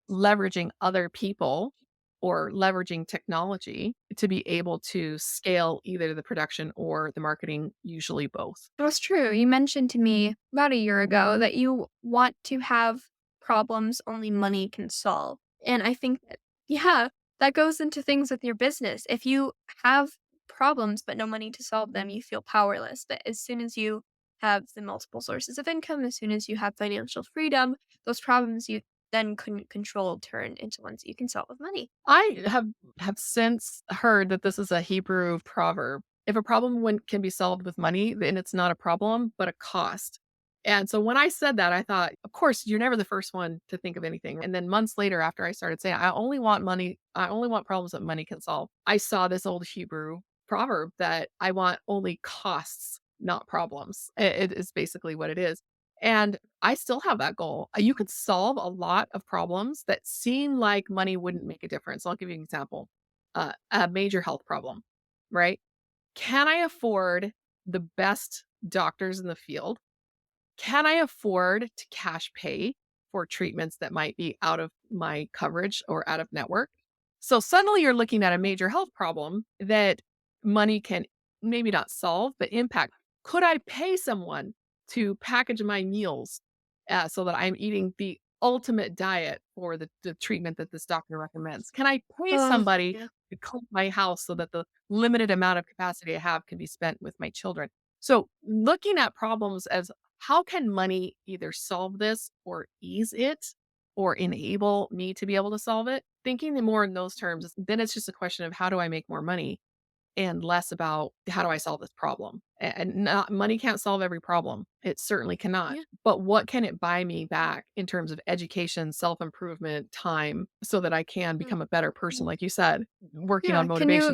leveraging other people or leveraging technology to be able to scale either the production or the marketing, usually both. That's true. You mentioned to me about a year ago that you want to have problems only money can solve. And I think that, yeah, that goes into things with your business. If you have problems but no money to solve them, you feel powerless. But as soon as you have the multiple sources of income, as soon as you have financial freedom, those problems you then couldn't control turn into ones you can solve with money. I have since heard that this is a Hebrew proverb. If a problem can be solved with money, then it's not a problem, but a cost. And so when I said that, I thought, of course, you're never the first one to think of anything. And then months later, after I started saying, I only want money, I only want problems that money can solve, I saw this old Hebrew proverb that I want only costs, not problems. It is basically what it is. And I still have that goal. You could solve a lot of problems that seem like money wouldn't make a difference. I'll give you an example. A major health problem, right? Can I afford the best doctors in the field? Can I afford to cash pay for treatments that might be out of my coverage or out of network? So suddenly you're looking at a major health problem that money can maybe not solve, but impact. Could I pay someone to package my meals so that I'm eating the ultimate diet for the treatment that this doctor recommends? Can I pay Oh, somebody yeah. to cook my house so that the limited amount of capacity I have can be spent with my children? So looking at problems as how can money either solve this or ease it or enable me to be able to solve it? Thinking more in those terms, then it's just a question of how do I make more money and less about how do I solve this problem? And not money can't solve every problem. It certainly cannot. Yeah. But what can it buy me back in terms of education, self-improvement, time so that I can become a better person like you said, working Yeah, on motivation.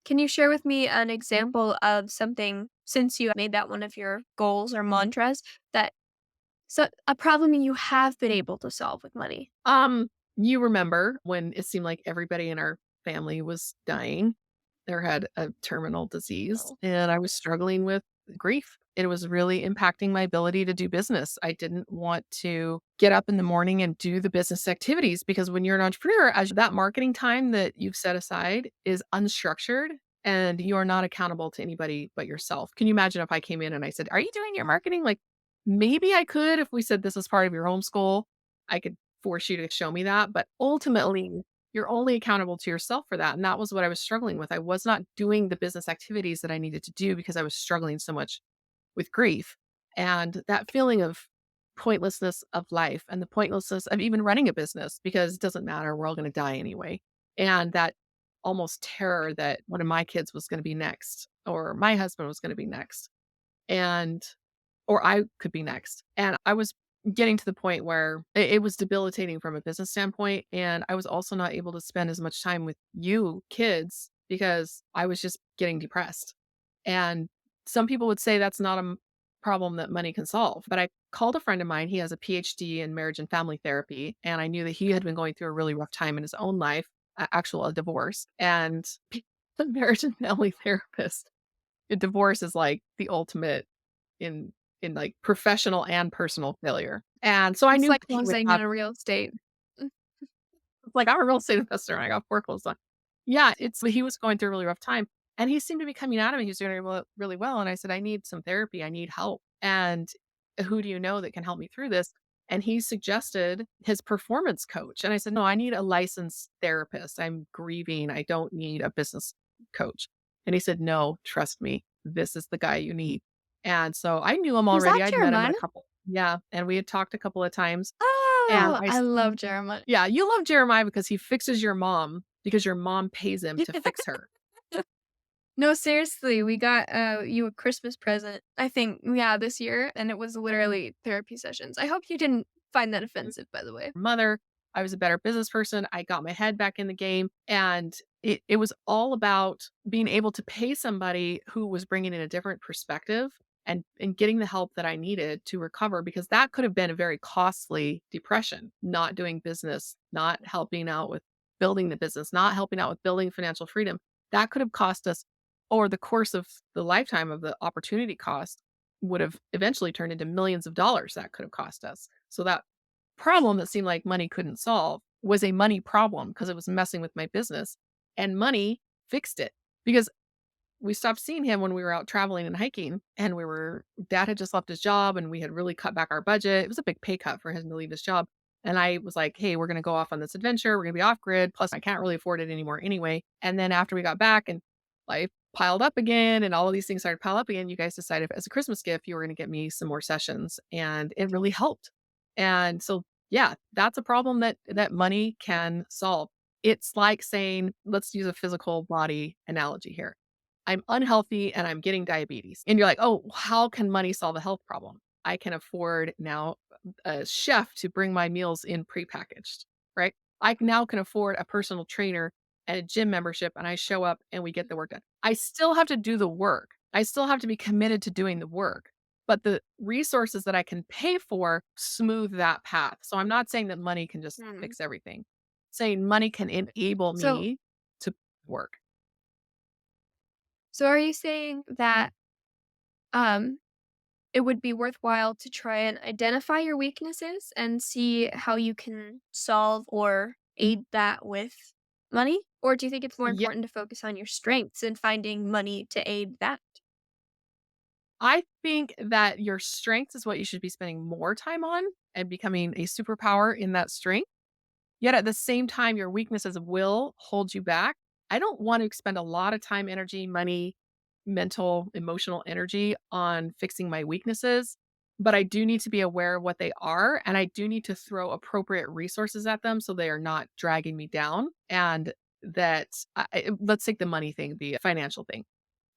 can you share with me an example of something since you made that one of your goals or mantras that so a problem you have been able to solve with money? Um, you remember when it seemed like everybody in our family was dying. There had a terminal disease, Oh. and I was struggling with grief. It was really impacting my ability to do business. I didn't want to get up in the morning and do the business activities because when you're an entrepreneur, as that marketing time that you've set aside is unstructured and you are not accountable to anybody but yourself. Can you imagine if I came in and I said, "Are you doing your marketing?" Like maybe I could if we said this is part of your homeschool. I could force you to show me that, but ultimately, you're only accountable to yourself for that, and that was what I was struggling with. I was not doing the business activities that I needed to do because I was struggling so much with grief, and that feeling of pointlessness of life and the pointlessness of even running a business because it doesn't matter, we're all gonna die anyway, and that almost terror that one of my kids was gonna be next or my husband was gonna be next, and or I could be next. And I was getting to the point where it was debilitating from a business standpoint. And I was also not able to spend as much time with you kids because I was just getting depressed. And some people would say that's not a problem that money can solve. But I called a friend of mine. He has a PhD in marriage and family therapy. And I knew that he had been going through a really rough time in his own life, a divorce. And the marriage and family therapist, a divorce is like the ultimate in like, professional and personal failure, and so I It's knew like that he would closing have in a real estate. Mm. Like, I'm a real estate investor and I got foreclosed on. Yeah, it's he was going through a really rough time and he seemed to be coming out of it. He was doing really well. And I said, I need some therapy. I need help. And who do you know that can help me through this? And he suggested his performance coach. And I said, no, I need a licensed therapist. I'm grieving. I don't need a business coach. And he said, no, trust me, this is the guy you need. And so I knew him Was already. that I'd met him at Jeremiah? a couple. Yeah. And we had talked a couple of times. And Oh, I love Jeremiah. yeah, you love Jeremiah because he fixes your mom because your mom pays him to fix her. No, seriously, we got, you a Christmas present, I think, yeah, this year, and it was literally therapy sessions. I hope you didn't find that offensive, by the way. Mother. I was a better business person. I got my head back in the game. And it was all about being able to pay somebody who was bringing in a different perspective and getting the help that I needed to recover because that could have been a very costly depression, not doing business, not helping out with building the business, not helping out with building financial freedom. That could have cost us over the course of the lifetime of the opportunity cost would have eventually turned into millions of dollars that could have cost us. So that problem that seemed like money couldn't solve was a money problem because it was messing with my business, and money fixed it because we stopped seeing him when we were out traveling and hiking, and we were dad had just left his job, and we had really cut back our budget. It was a big pay cut for him to leave his job, and I was like, "Hey, we're gonna go off on this adventure. We're gonna be off grid. Plus, I can't really afford it anymore anyway." And then after we got back and life piled up again, and all of these things started to pile up again, you guys decided as a Christmas gift you were gonna get me some more sessions, and it really helped. And so, yeah, that's a problem that money can solve. It's like saying, let's use a physical body analogy here. I'm unhealthy and I'm getting diabetes. And you're like, "Oh, how can money solve a health problem? I can afford now a chef to bring my meals in prepackaged, right? I now can afford a personal trainer and a gym membership and I show up and we get the work done. I still have to do the work. I still have to be committed to doing the work, but the resources that I can pay for smooth that path. So I'm not saying that money can just Mm. fix everything. Saying money can enable So me to work. so are you saying that, um, it would be worthwhile to try and identify your weaknesses and see how you can solve or aid that with money? Or do you think it's more Yeah, important to focus on your strengths and finding money to aid that? I think that your strength is what you should be spending more time on and becoming a superpower in that strength. Yet at the same time, your weaknesses will hold you back. I don't want to expend a lot of time, energy, money, mental, emotional energy on fixing my weaknesses, but I do need to be aware of what they are. And I do need to throw appropriate resources at them so they are not dragging me down. And that, let's take the money thing, the financial thing.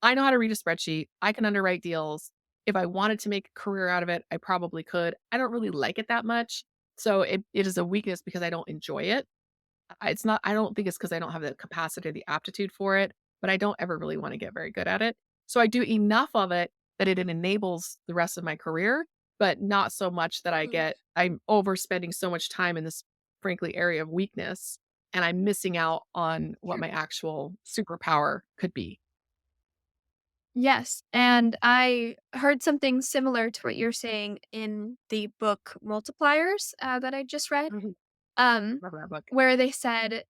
I know how to read a spreadsheet. I can underwrite deals. If I wanted to make a career out of it, I probably could. I don't really like it that much. So it is a weakness because I don't enjoy it. It's not, I don't think it's because I don't have the capacity or the aptitude for it, but I don't ever really want to get very good at it. So I do enough of it that it enables the rest of my career, but not so much that Mm. I'm overspending so much time in this, frankly, area of weakness. And I'm missing out on what Sure. my actual superpower could be. Yes, and I heard something similar to what you're saying in the book Multipliers, that I just read. Mhm. Um, Love that book. where they said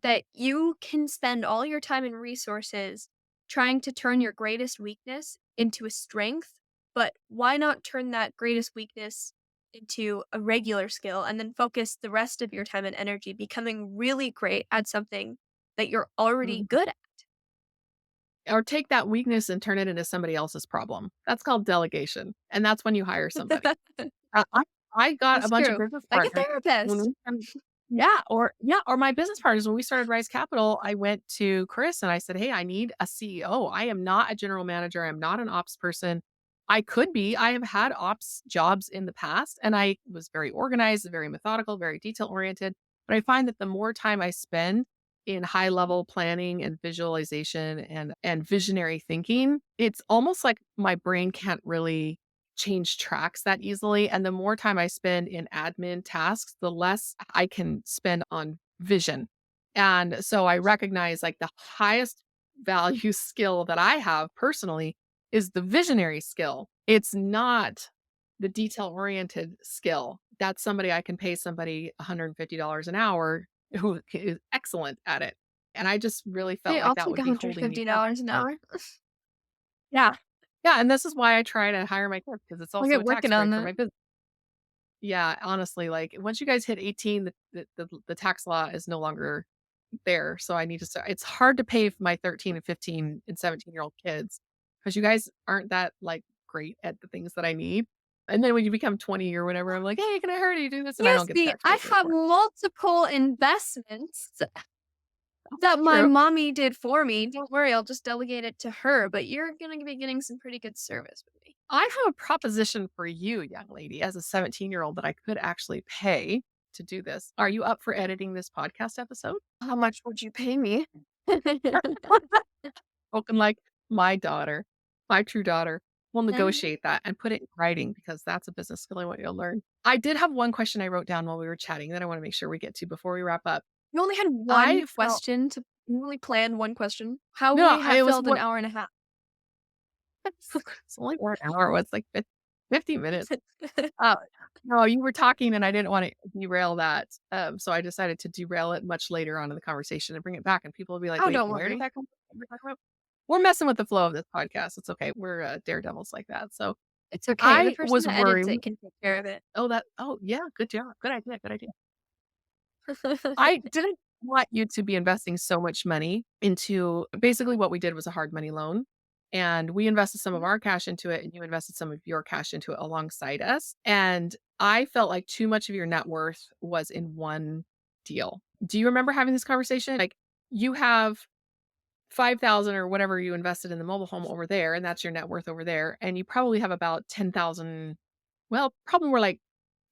that you can spend all your time and resources trying to turn your greatest weakness into a strength, but why not turn that greatest weakness into a regular skill and then focus the rest of your time and energy becoming really great at something that you're already Mhm. good Or take that weakness and turn it into somebody else's problem. That's called delegation, and that's when you hire somebody. at? Uh, I I got a That's bunch of true. business Like a partners when therapist. we yeah, or my business partners, when we started Rise Capital, I went to Chris and I said, "Hey, I need a CEO. I am not a general manager. I'm not an ops person. I could be. I have had ops jobs in the past, and I was very organized, very methodical, very detail oriented. But I find that the more time I spend in high level planning and visualization and visionary thinking, it's almost like my brain can't really change tracks that easily. And the more time I spend in admin tasks, the less I can spend on vision. And so I recognize like the highest value skill that I have personally is the visionary skill. It's not the detail-oriented skill. That's somebody I can pay somebody $150 an hour who is excellent at it. And I just really felt Hey, like I'll that take would be holding me back. $150 an hour. Yeah. Yeah, and this is why I try to hire my kids because it's I'll also get a tax working on break for that. my business. Yeah, honestly, like, once you guys hit 18, the tax law is no longer there, so I need to start it's hard to pay my 13 and 15 and 17-year-old kids because you guys aren't that, like, great at the things that I need, and then when you become 20 or whatever, I'm like, "Hey, can I hire you to do this?" And I You don't get the see, tax I break have anymore. multiple investments that my True. mommy did for me. Don't worry, I'll just delegate it to her, but you're gonna be getting some pretty good service with me. I have a proposition for you, young lady, as a 17-year-old that I could actually pay to do this. Are you up for editing this podcast episode? How much would you pay me? Spoken like my daughter, my true daughter. We'll Mhm. negotiate that and put it in writing because that's a business skill I want you to learn. I did have one question I wrote down while we were chatting that I want to make sure we get to before we wrap up. You only had I one felt question to you only planned one question? How would no, we have it was filled an what hour and a half? it's only 1 hour. What's like 50 minutes. Uh, no, you were talking and I didn't want to derail that. So I decided to derail it much later on in the conversation and bring it back. And people will be like, Oh, wait, don't where did worry. that come from? What were we talking about? We're messing with the flow of this podcast. It's okay. We're daredevils like that. So It's okay, the I person was that edits worried. it can take care of it. Yeah, good job. Good idea. Good idea. I didn't want you to be investing so much money into basically what we did was a hard money loan. And we invested some of Mhm. our cash into it, and you invested some of your cash into it alongside us. And I felt like too much of your net worth was in one deal. Do you remember having this conversation? Like you have 5,000 or whatever you invested in the mobile home over there, and that's your net worth over there. And you probably have about 10,000, well, probably more like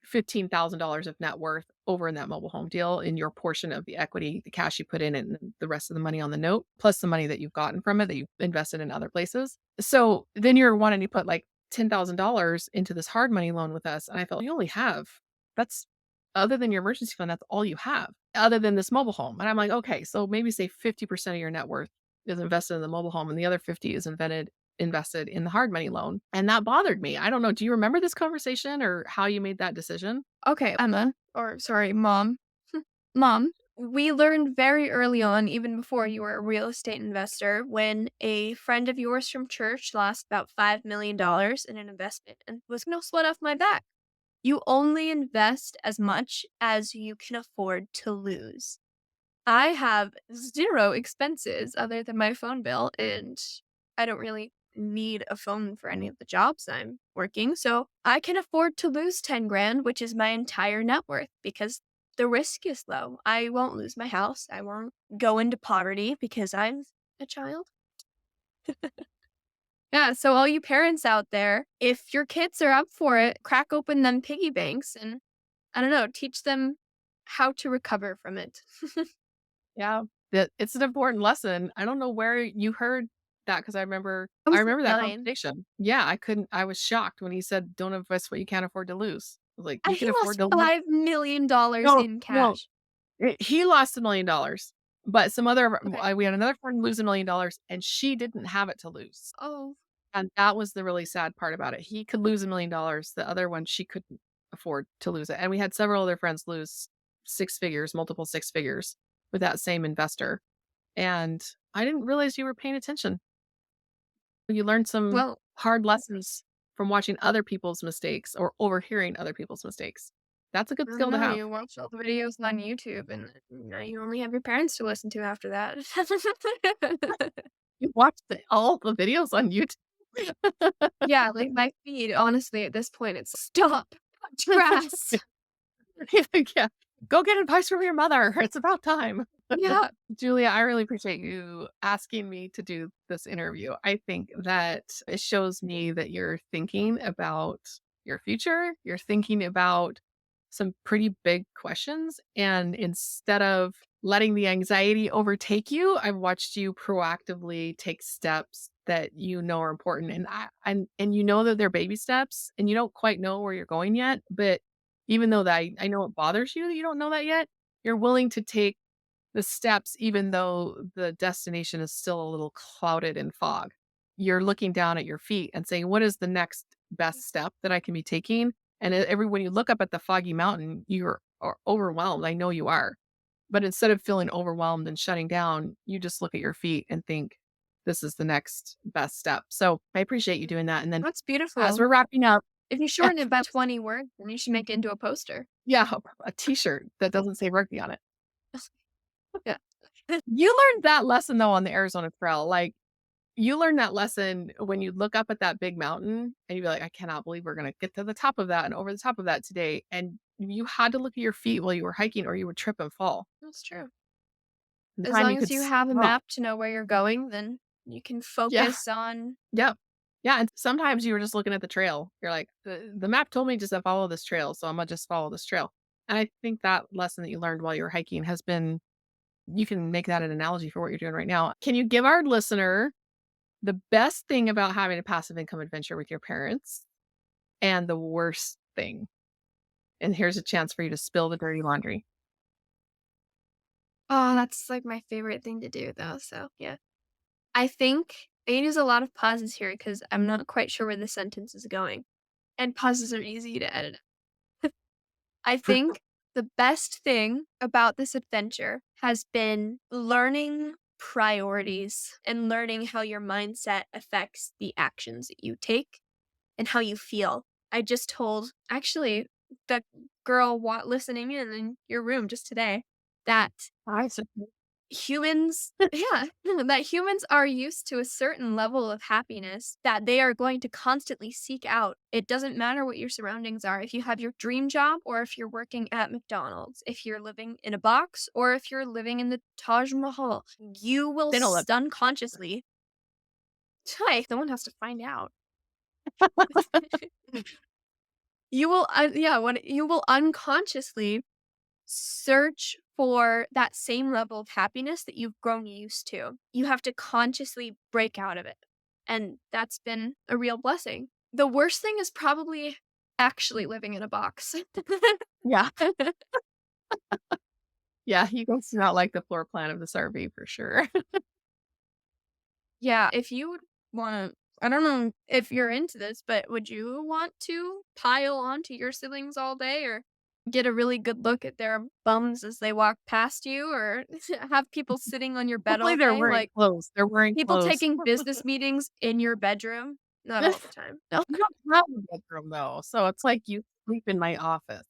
$15,000 of net worth over in that mobile home deal in your portion of the equity, the cash you put in, and the rest of the money on the note, plus the money that you've gotten from it that you've invested in other places. So then you're wanting to put like $10,000 into this hard money loan with us. And I felt you only have that's other than your emergency fund, that's all you have, other than this mobile home. And I'm like, okay, so maybe say 50% of your net worth is invested in the mobile home and the other 50 is invested in the hard money loan. And that bothered me. I don't know. Do you remember this conversation or how you made that decision? Okay, Emma, or sorry, Mom. Mom, we learned very early on, even before you were a real estate investor, when a friend of yours from church lost about $5 million in an investment and was no sweat off my back. You only invest as much as you can afford to lose. I have 0 expenses other than my phone bill, and I don't really need a phone for any of the jobs I'm working, so I can afford to lose 10 grand, which is my entire net worth because the risk is low. I won't lose my house. I won't go into poverty because I'm a child. Yeah, so all you parents out there, if your kids are up for it, crack open them piggy banks and, I don't know, teach them how to recover from it. Yeah, that it's an important lesson. I don't know where you heard that because I I was like remember that 9. conversation. Yeah, I was shocked when he said, "Don't invest what you can't afford to lose." I was like, "You He can afford lost to lose." $5 million No, in no, cash. he lost $1,000,000, but some other Okay. we had another friend lose $1,000,000 and she didn't have it to lose. Oh, And that was the really sad part about it. He could lose $1,000,000, the other one, she couldn't afford to lose it, and we had several other friends lose 6 figures, multiple 6 figures with that same investor, and I didn't realize you were paying attention. You learned some well, hard lessons from watching other people's mistakes or overhearing other people's mistakes. That's a good I don't skill to know, have. you watch all the videos on YouTube and now you only have your parents to listen to after that. You watched all the videos on YouTube. Yeah, like my feed, honestly, at this point, it's stop, touch grass. Yeah. Go get advice from your mother. It's about time. Yeah. Julia, I really appreciate you asking me to do this interview. I think that it shows me that you're thinking about your future. You're thinking about some pretty big questions. And instead of letting the anxiety overtake you, I've watched you proactively take steps that you know are important. And you know that they're baby steps and you don't quite know where you're going yet. But even though that I know it bothers you that you don't know that yet, you're willing to take the steps even though the destination is still a little clouded in fog. You're looking down at your feet and saying, "What is the next best step that I can be taking? And when you look up at the foggy mountain, are overwhelmed. I know you are. But instead of feeling overwhelmed and shutting down, you just look at your feet and think, this is the next best step. So I appreciate you doing that. And then That's as beautiful. we're wrapping up, If you shorten it by 20 words, then you should make it into a poster. yeah, a t-shirt that doesn't say rugby on it. Yeah. You learned that lesson though on the Arizona Trail. Like you learned that lesson when you look up at that big mountain and you'd be like, I cannot believe we're gonna get to the top of that and over the top of that today. And you had to look at your feet while you were hiking or you would trip and fall. That's true. And the As time long you as could you have a stop. map to know where you're going, then you can Yeah. focus on. Yeah. Yeah. And sometimes you were just looking at the trail. You're like, the map told me just to follow this trail. So I'm gonna just follow this trail. And I think that lesson that you learned while you were hiking has been you can make that an analogy for what you're doing right now. Can you give our listener the best thing about having a passive income adventure with your parents and the worst thing? And here's a chance for you to spill the dirty laundry. Oh, that's like my favorite thing to do though. So yeah. I think I use a lot of pauses here because I'm not quite sure where the sentence is going. And pauses are easy to edit. I think the best thing about this adventure has been learning priorities and learning how your mindset affects the actions that you take and how you feel. I just told actually the girl listening in your room just today that I said, humans yeah, that humans are used to a certain level of happiness that they are going to constantly seek out. It doesn't matter what your surroundings are. If you have your dream job or if you're working at McDonald's, if you're living in a box or if you're living in the Taj Mahal, you will they don't let unconsciously hi, someone has to find out. You will yeah, when you will unconsciously search for that same level of happiness that you've grown used to. You have to consciously break out of it. And that's been a real blessing. The worst thing is probably actually living in a box. yeah. Yeah. You guys do not like the floor plan of this RV for sure. Yeah, if you would want to, I don't know if you're into this, but would you want to pile onto your siblings all day or get a really good look at their bums as they walk past you or have people sitting on your bed Hopefully all they're day? wearing Like, clothes. They're wearing people clothes. taking business meetings in your bedroom? Not all the time. No. You don't have a bedroom though. So it's like you sleep in my office.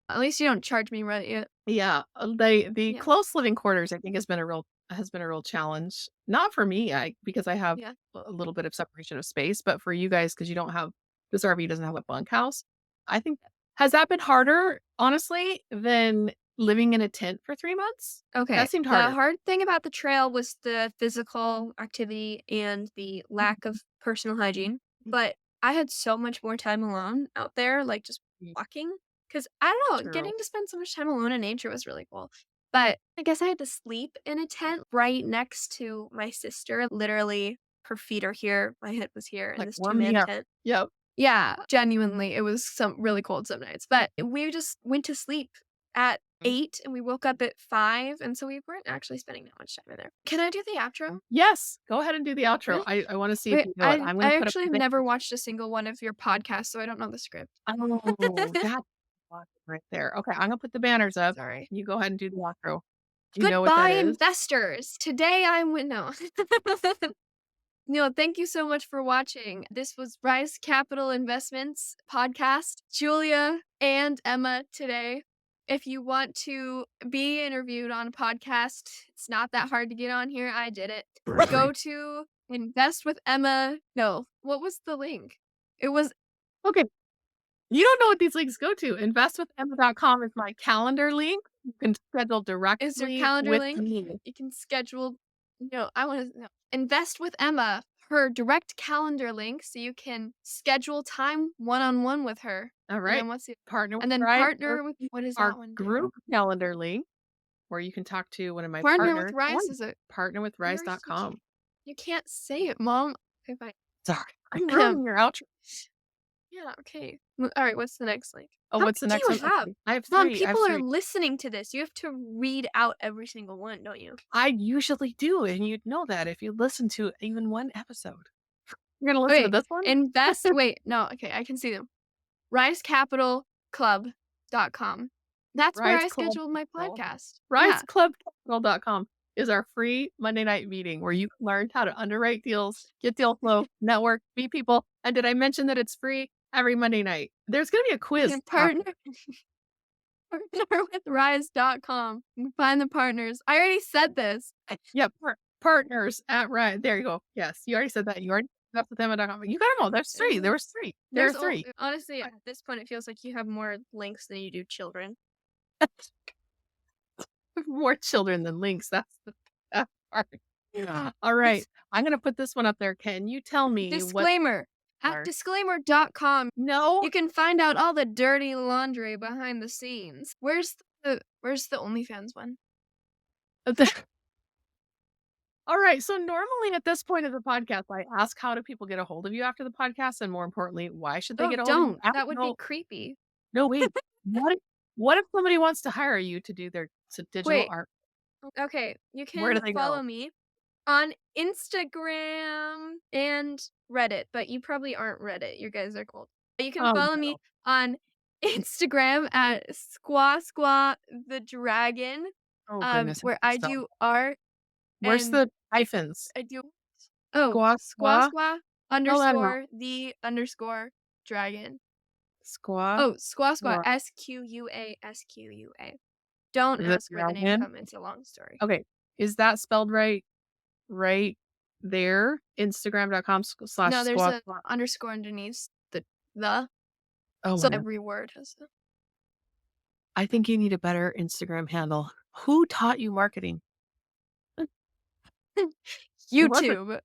At least you don't charge me rent yet. Yeah, the Yeah, close living quarters I think has been a real challenge. Not for me, because I have yeah. a little bit of separation of space, but for you guys because you don't have this RV doesn't have a bunkhouse. I think has that been harder, honestly, than living in a tent for 3 months? Okay. That seemed The harder. hard thing about the trail was the physical activity and the lack of personal hygiene, but I had so much more time alone out there, like, just Mm, walking. Because I don't know, true. getting to spend so much time alone in nature was really cool. But I guess I had to sleep in a tent right next to my sister. Literally, her feet are here, my head was here in Like, this warm me two-man up. tent. Yep. Yeah, genuinely, it was some really cold some nights, but we just went to sleep at Mm. 8 and we woke up at 5, and so we weren't actually spending that much time in there. Can I do the outro? Yes, go ahead and do the outro. Yeah. I wanna see if Wait, you do it. I I'm gonna I put up actually the have banner. never watched a single one of your podcasts, so I don't know the script. Oh, that's awesome right there. Okay, I'm gonna put the banners up. Sorry. You go ahead and do the outro. Do you know what that Goodbye, is? investors. Today I'm with no. No, thank you so much for watching. This was Rise Capital Investments podcast. Julia and Emma today. If you want to be interviewed on a podcast, it's not that hard to get on here. I did it. Go to Invest with Emma. No, what was the link? It was Okay, you don't know what these links go to. Investwithemma.com is my calendar link. You can schedule is your directly calendar with link. me. You can schedule no, I want to no. Invest with Emma, her direct calendar link so you can schedule time one-on-one with her. All And right. then what's the Partner with and then Rise or partner with what does our that one do? group calendar link where you can talk to one of my Partner with partners. Rice One, is it where partnerwithrise.com. you can't say it, mom. Okay, fine. Sorry, I'm ruining your outro. Yeah, okay. Alright, what's the next link? Oh, How what's many the do next you one? have? Okay. I have Come on, 3. I have people are 3. listening to this. You have to read out every single one, don't you? I usually do, and you'd know that if you listen to even one episode. You're gonna listen to Okay, this one? invest wait, no, okay, I can see them. risecapitalclub.com. That's where Rise I Club scheduled my Capital. podcast. Yeah. RiseClubCapital.com is our free Monday night meeting where you can learn how to underwrite deals, get deal flow, network, meet people. And did I mention that it's free every Monday night? There's gonna be a quiz And partner with rise.com. You find the partners. I already said this. Yeah, partners at Rise. There you go. Yes, you already said that. You already up with them.com. You got them all. There's 3. There was 3. There are There's 3. honestly, at this point, it feels like you have more links than you do children. More children than links. That's the best part. Yeah. All right. I'm gonna put this one up there. Can you tell me what Disclaimer. At are disclaimer.com, no? you can find out all the dirty laundry behind the scenes. Where's the OnlyFans one? All right. So normally at this point of the podcast, I ask how do people get a hold of you after the podcast, and more importantly, why should they Oh, get a hold of you? don't. That would be No, creepy. no, wait. What if somebody wants to hire you to do their digital Wait. art? Okay, you Where do can they follow go? me on Instagram and Reddit, but you probably aren't Reddit. You guys are cold. You can Oh follow me no. on Instagram at Squaw the Dragon, Oh goodness. where I So do art where's and the hyphens? I do Squaw? Spell that out. underscore dragon. Squaw. Oh, Squaw. SQUA. Don't The ask where the name dragon. come. It's a long story. Okay. Is that spelled right there? Instagram.com slash No, there's squaw a squaw. underscore underneath the. Oh So my god. every word has a I think you need a better Instagram handle. Who taught you marketing? What's it? YouTube.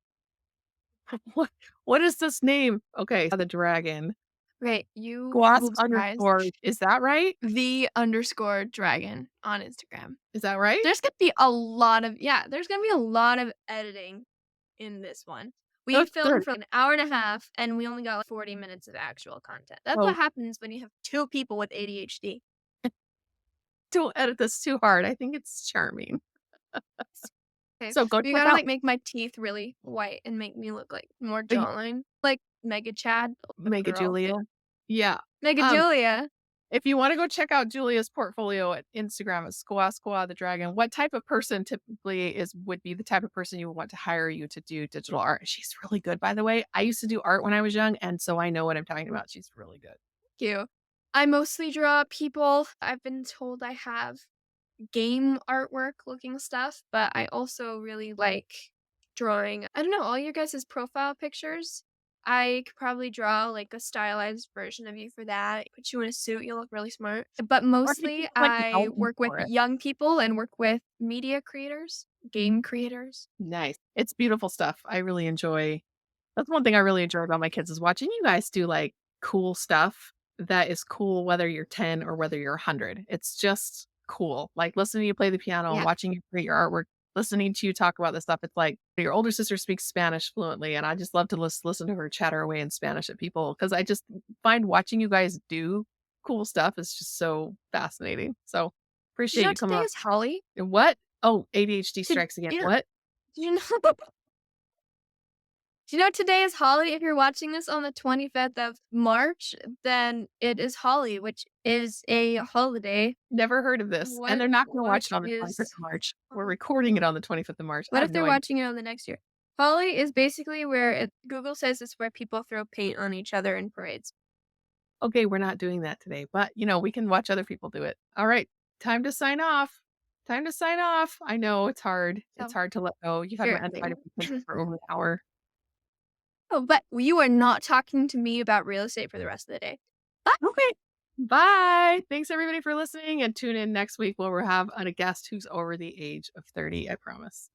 What what is this name? Okay, the dragon. Right, you Squash will be surprised. underscore. Is that right? The underscore dragon on Instagram. Is that right? There's gonna be a lot of editing in this one. We That's filmed good. for an hour and a half, and we only got like 40 minutes of actual content. That's Oh, what happens when you have 2 people with ADHD. don't edit this too hard. I think it's charming. Okay, So go we check gotta, out like, make my teeth really white and make me look, like, more y jawline, like Mega Chad, but a Mega girl. Julia. Yeah. Mega Um, Julia. if you wanna go check out Julia's portfolio at Instagram at Squaw the Dragon, what type of person typically would be the type of person you would want to hire you to do digital art? She's really good, by the way. I used to do art when I was young, and so I know what I'm talking about. She's really good. You. I mostly draw people. I've been told I have game artwork looking stuff, but I also really like drawing, I don't know, all your guys' profile pictures. I could probably draw like a stylized version of you for that. Put you in a suit, you'll look really smart. But Or if you mostly have, like, an I album work with for it. young people and work with media creators, game creators. Nice. It's beautiful stuff. I really enjoy that's one thing I really enjoy about my kids is watching you guys do, like, cool stuff that is cool whether you're 10 or whether you're 100. It's just cool. Like, listening to you play the piano, Yeah. watching you create your artwork, listening to you talk about this stuff, it's like your older sister speaks Spanish fluently, and I just love to listen to her chatter away in Spanish at people because I just find watching you guys do cool stuff is just so fascinating. So, Did you appreciate know you coming today on. is Holly? What? Oh, ADHD Did strikes again. you know What? did you know Do you know today is Holly? If you're watching this on the 25th of March, then it is Holly, which is a holiday. Never heard of this, and What they're not gonna what watch it on the 25th is of March. We're recording it on the 25th of March. I what have if no they're idea. watching it on the next year? Holly is basically where Google says it's where people throw paint on each other in parades. Okay, we're not doing that today, but, we can watch other people do it. Alright, time to sign off. Time to sign off. I know it's hard. It's So hard to let go. You've had here, my undivided attention for over an hour. oh, but you are not talking to me about real estate for the rest of the day. Bye. Okay. Bye. Thanks everybody for listening, and tune in next week where we'll have a guest who's over the age of 30, I promise.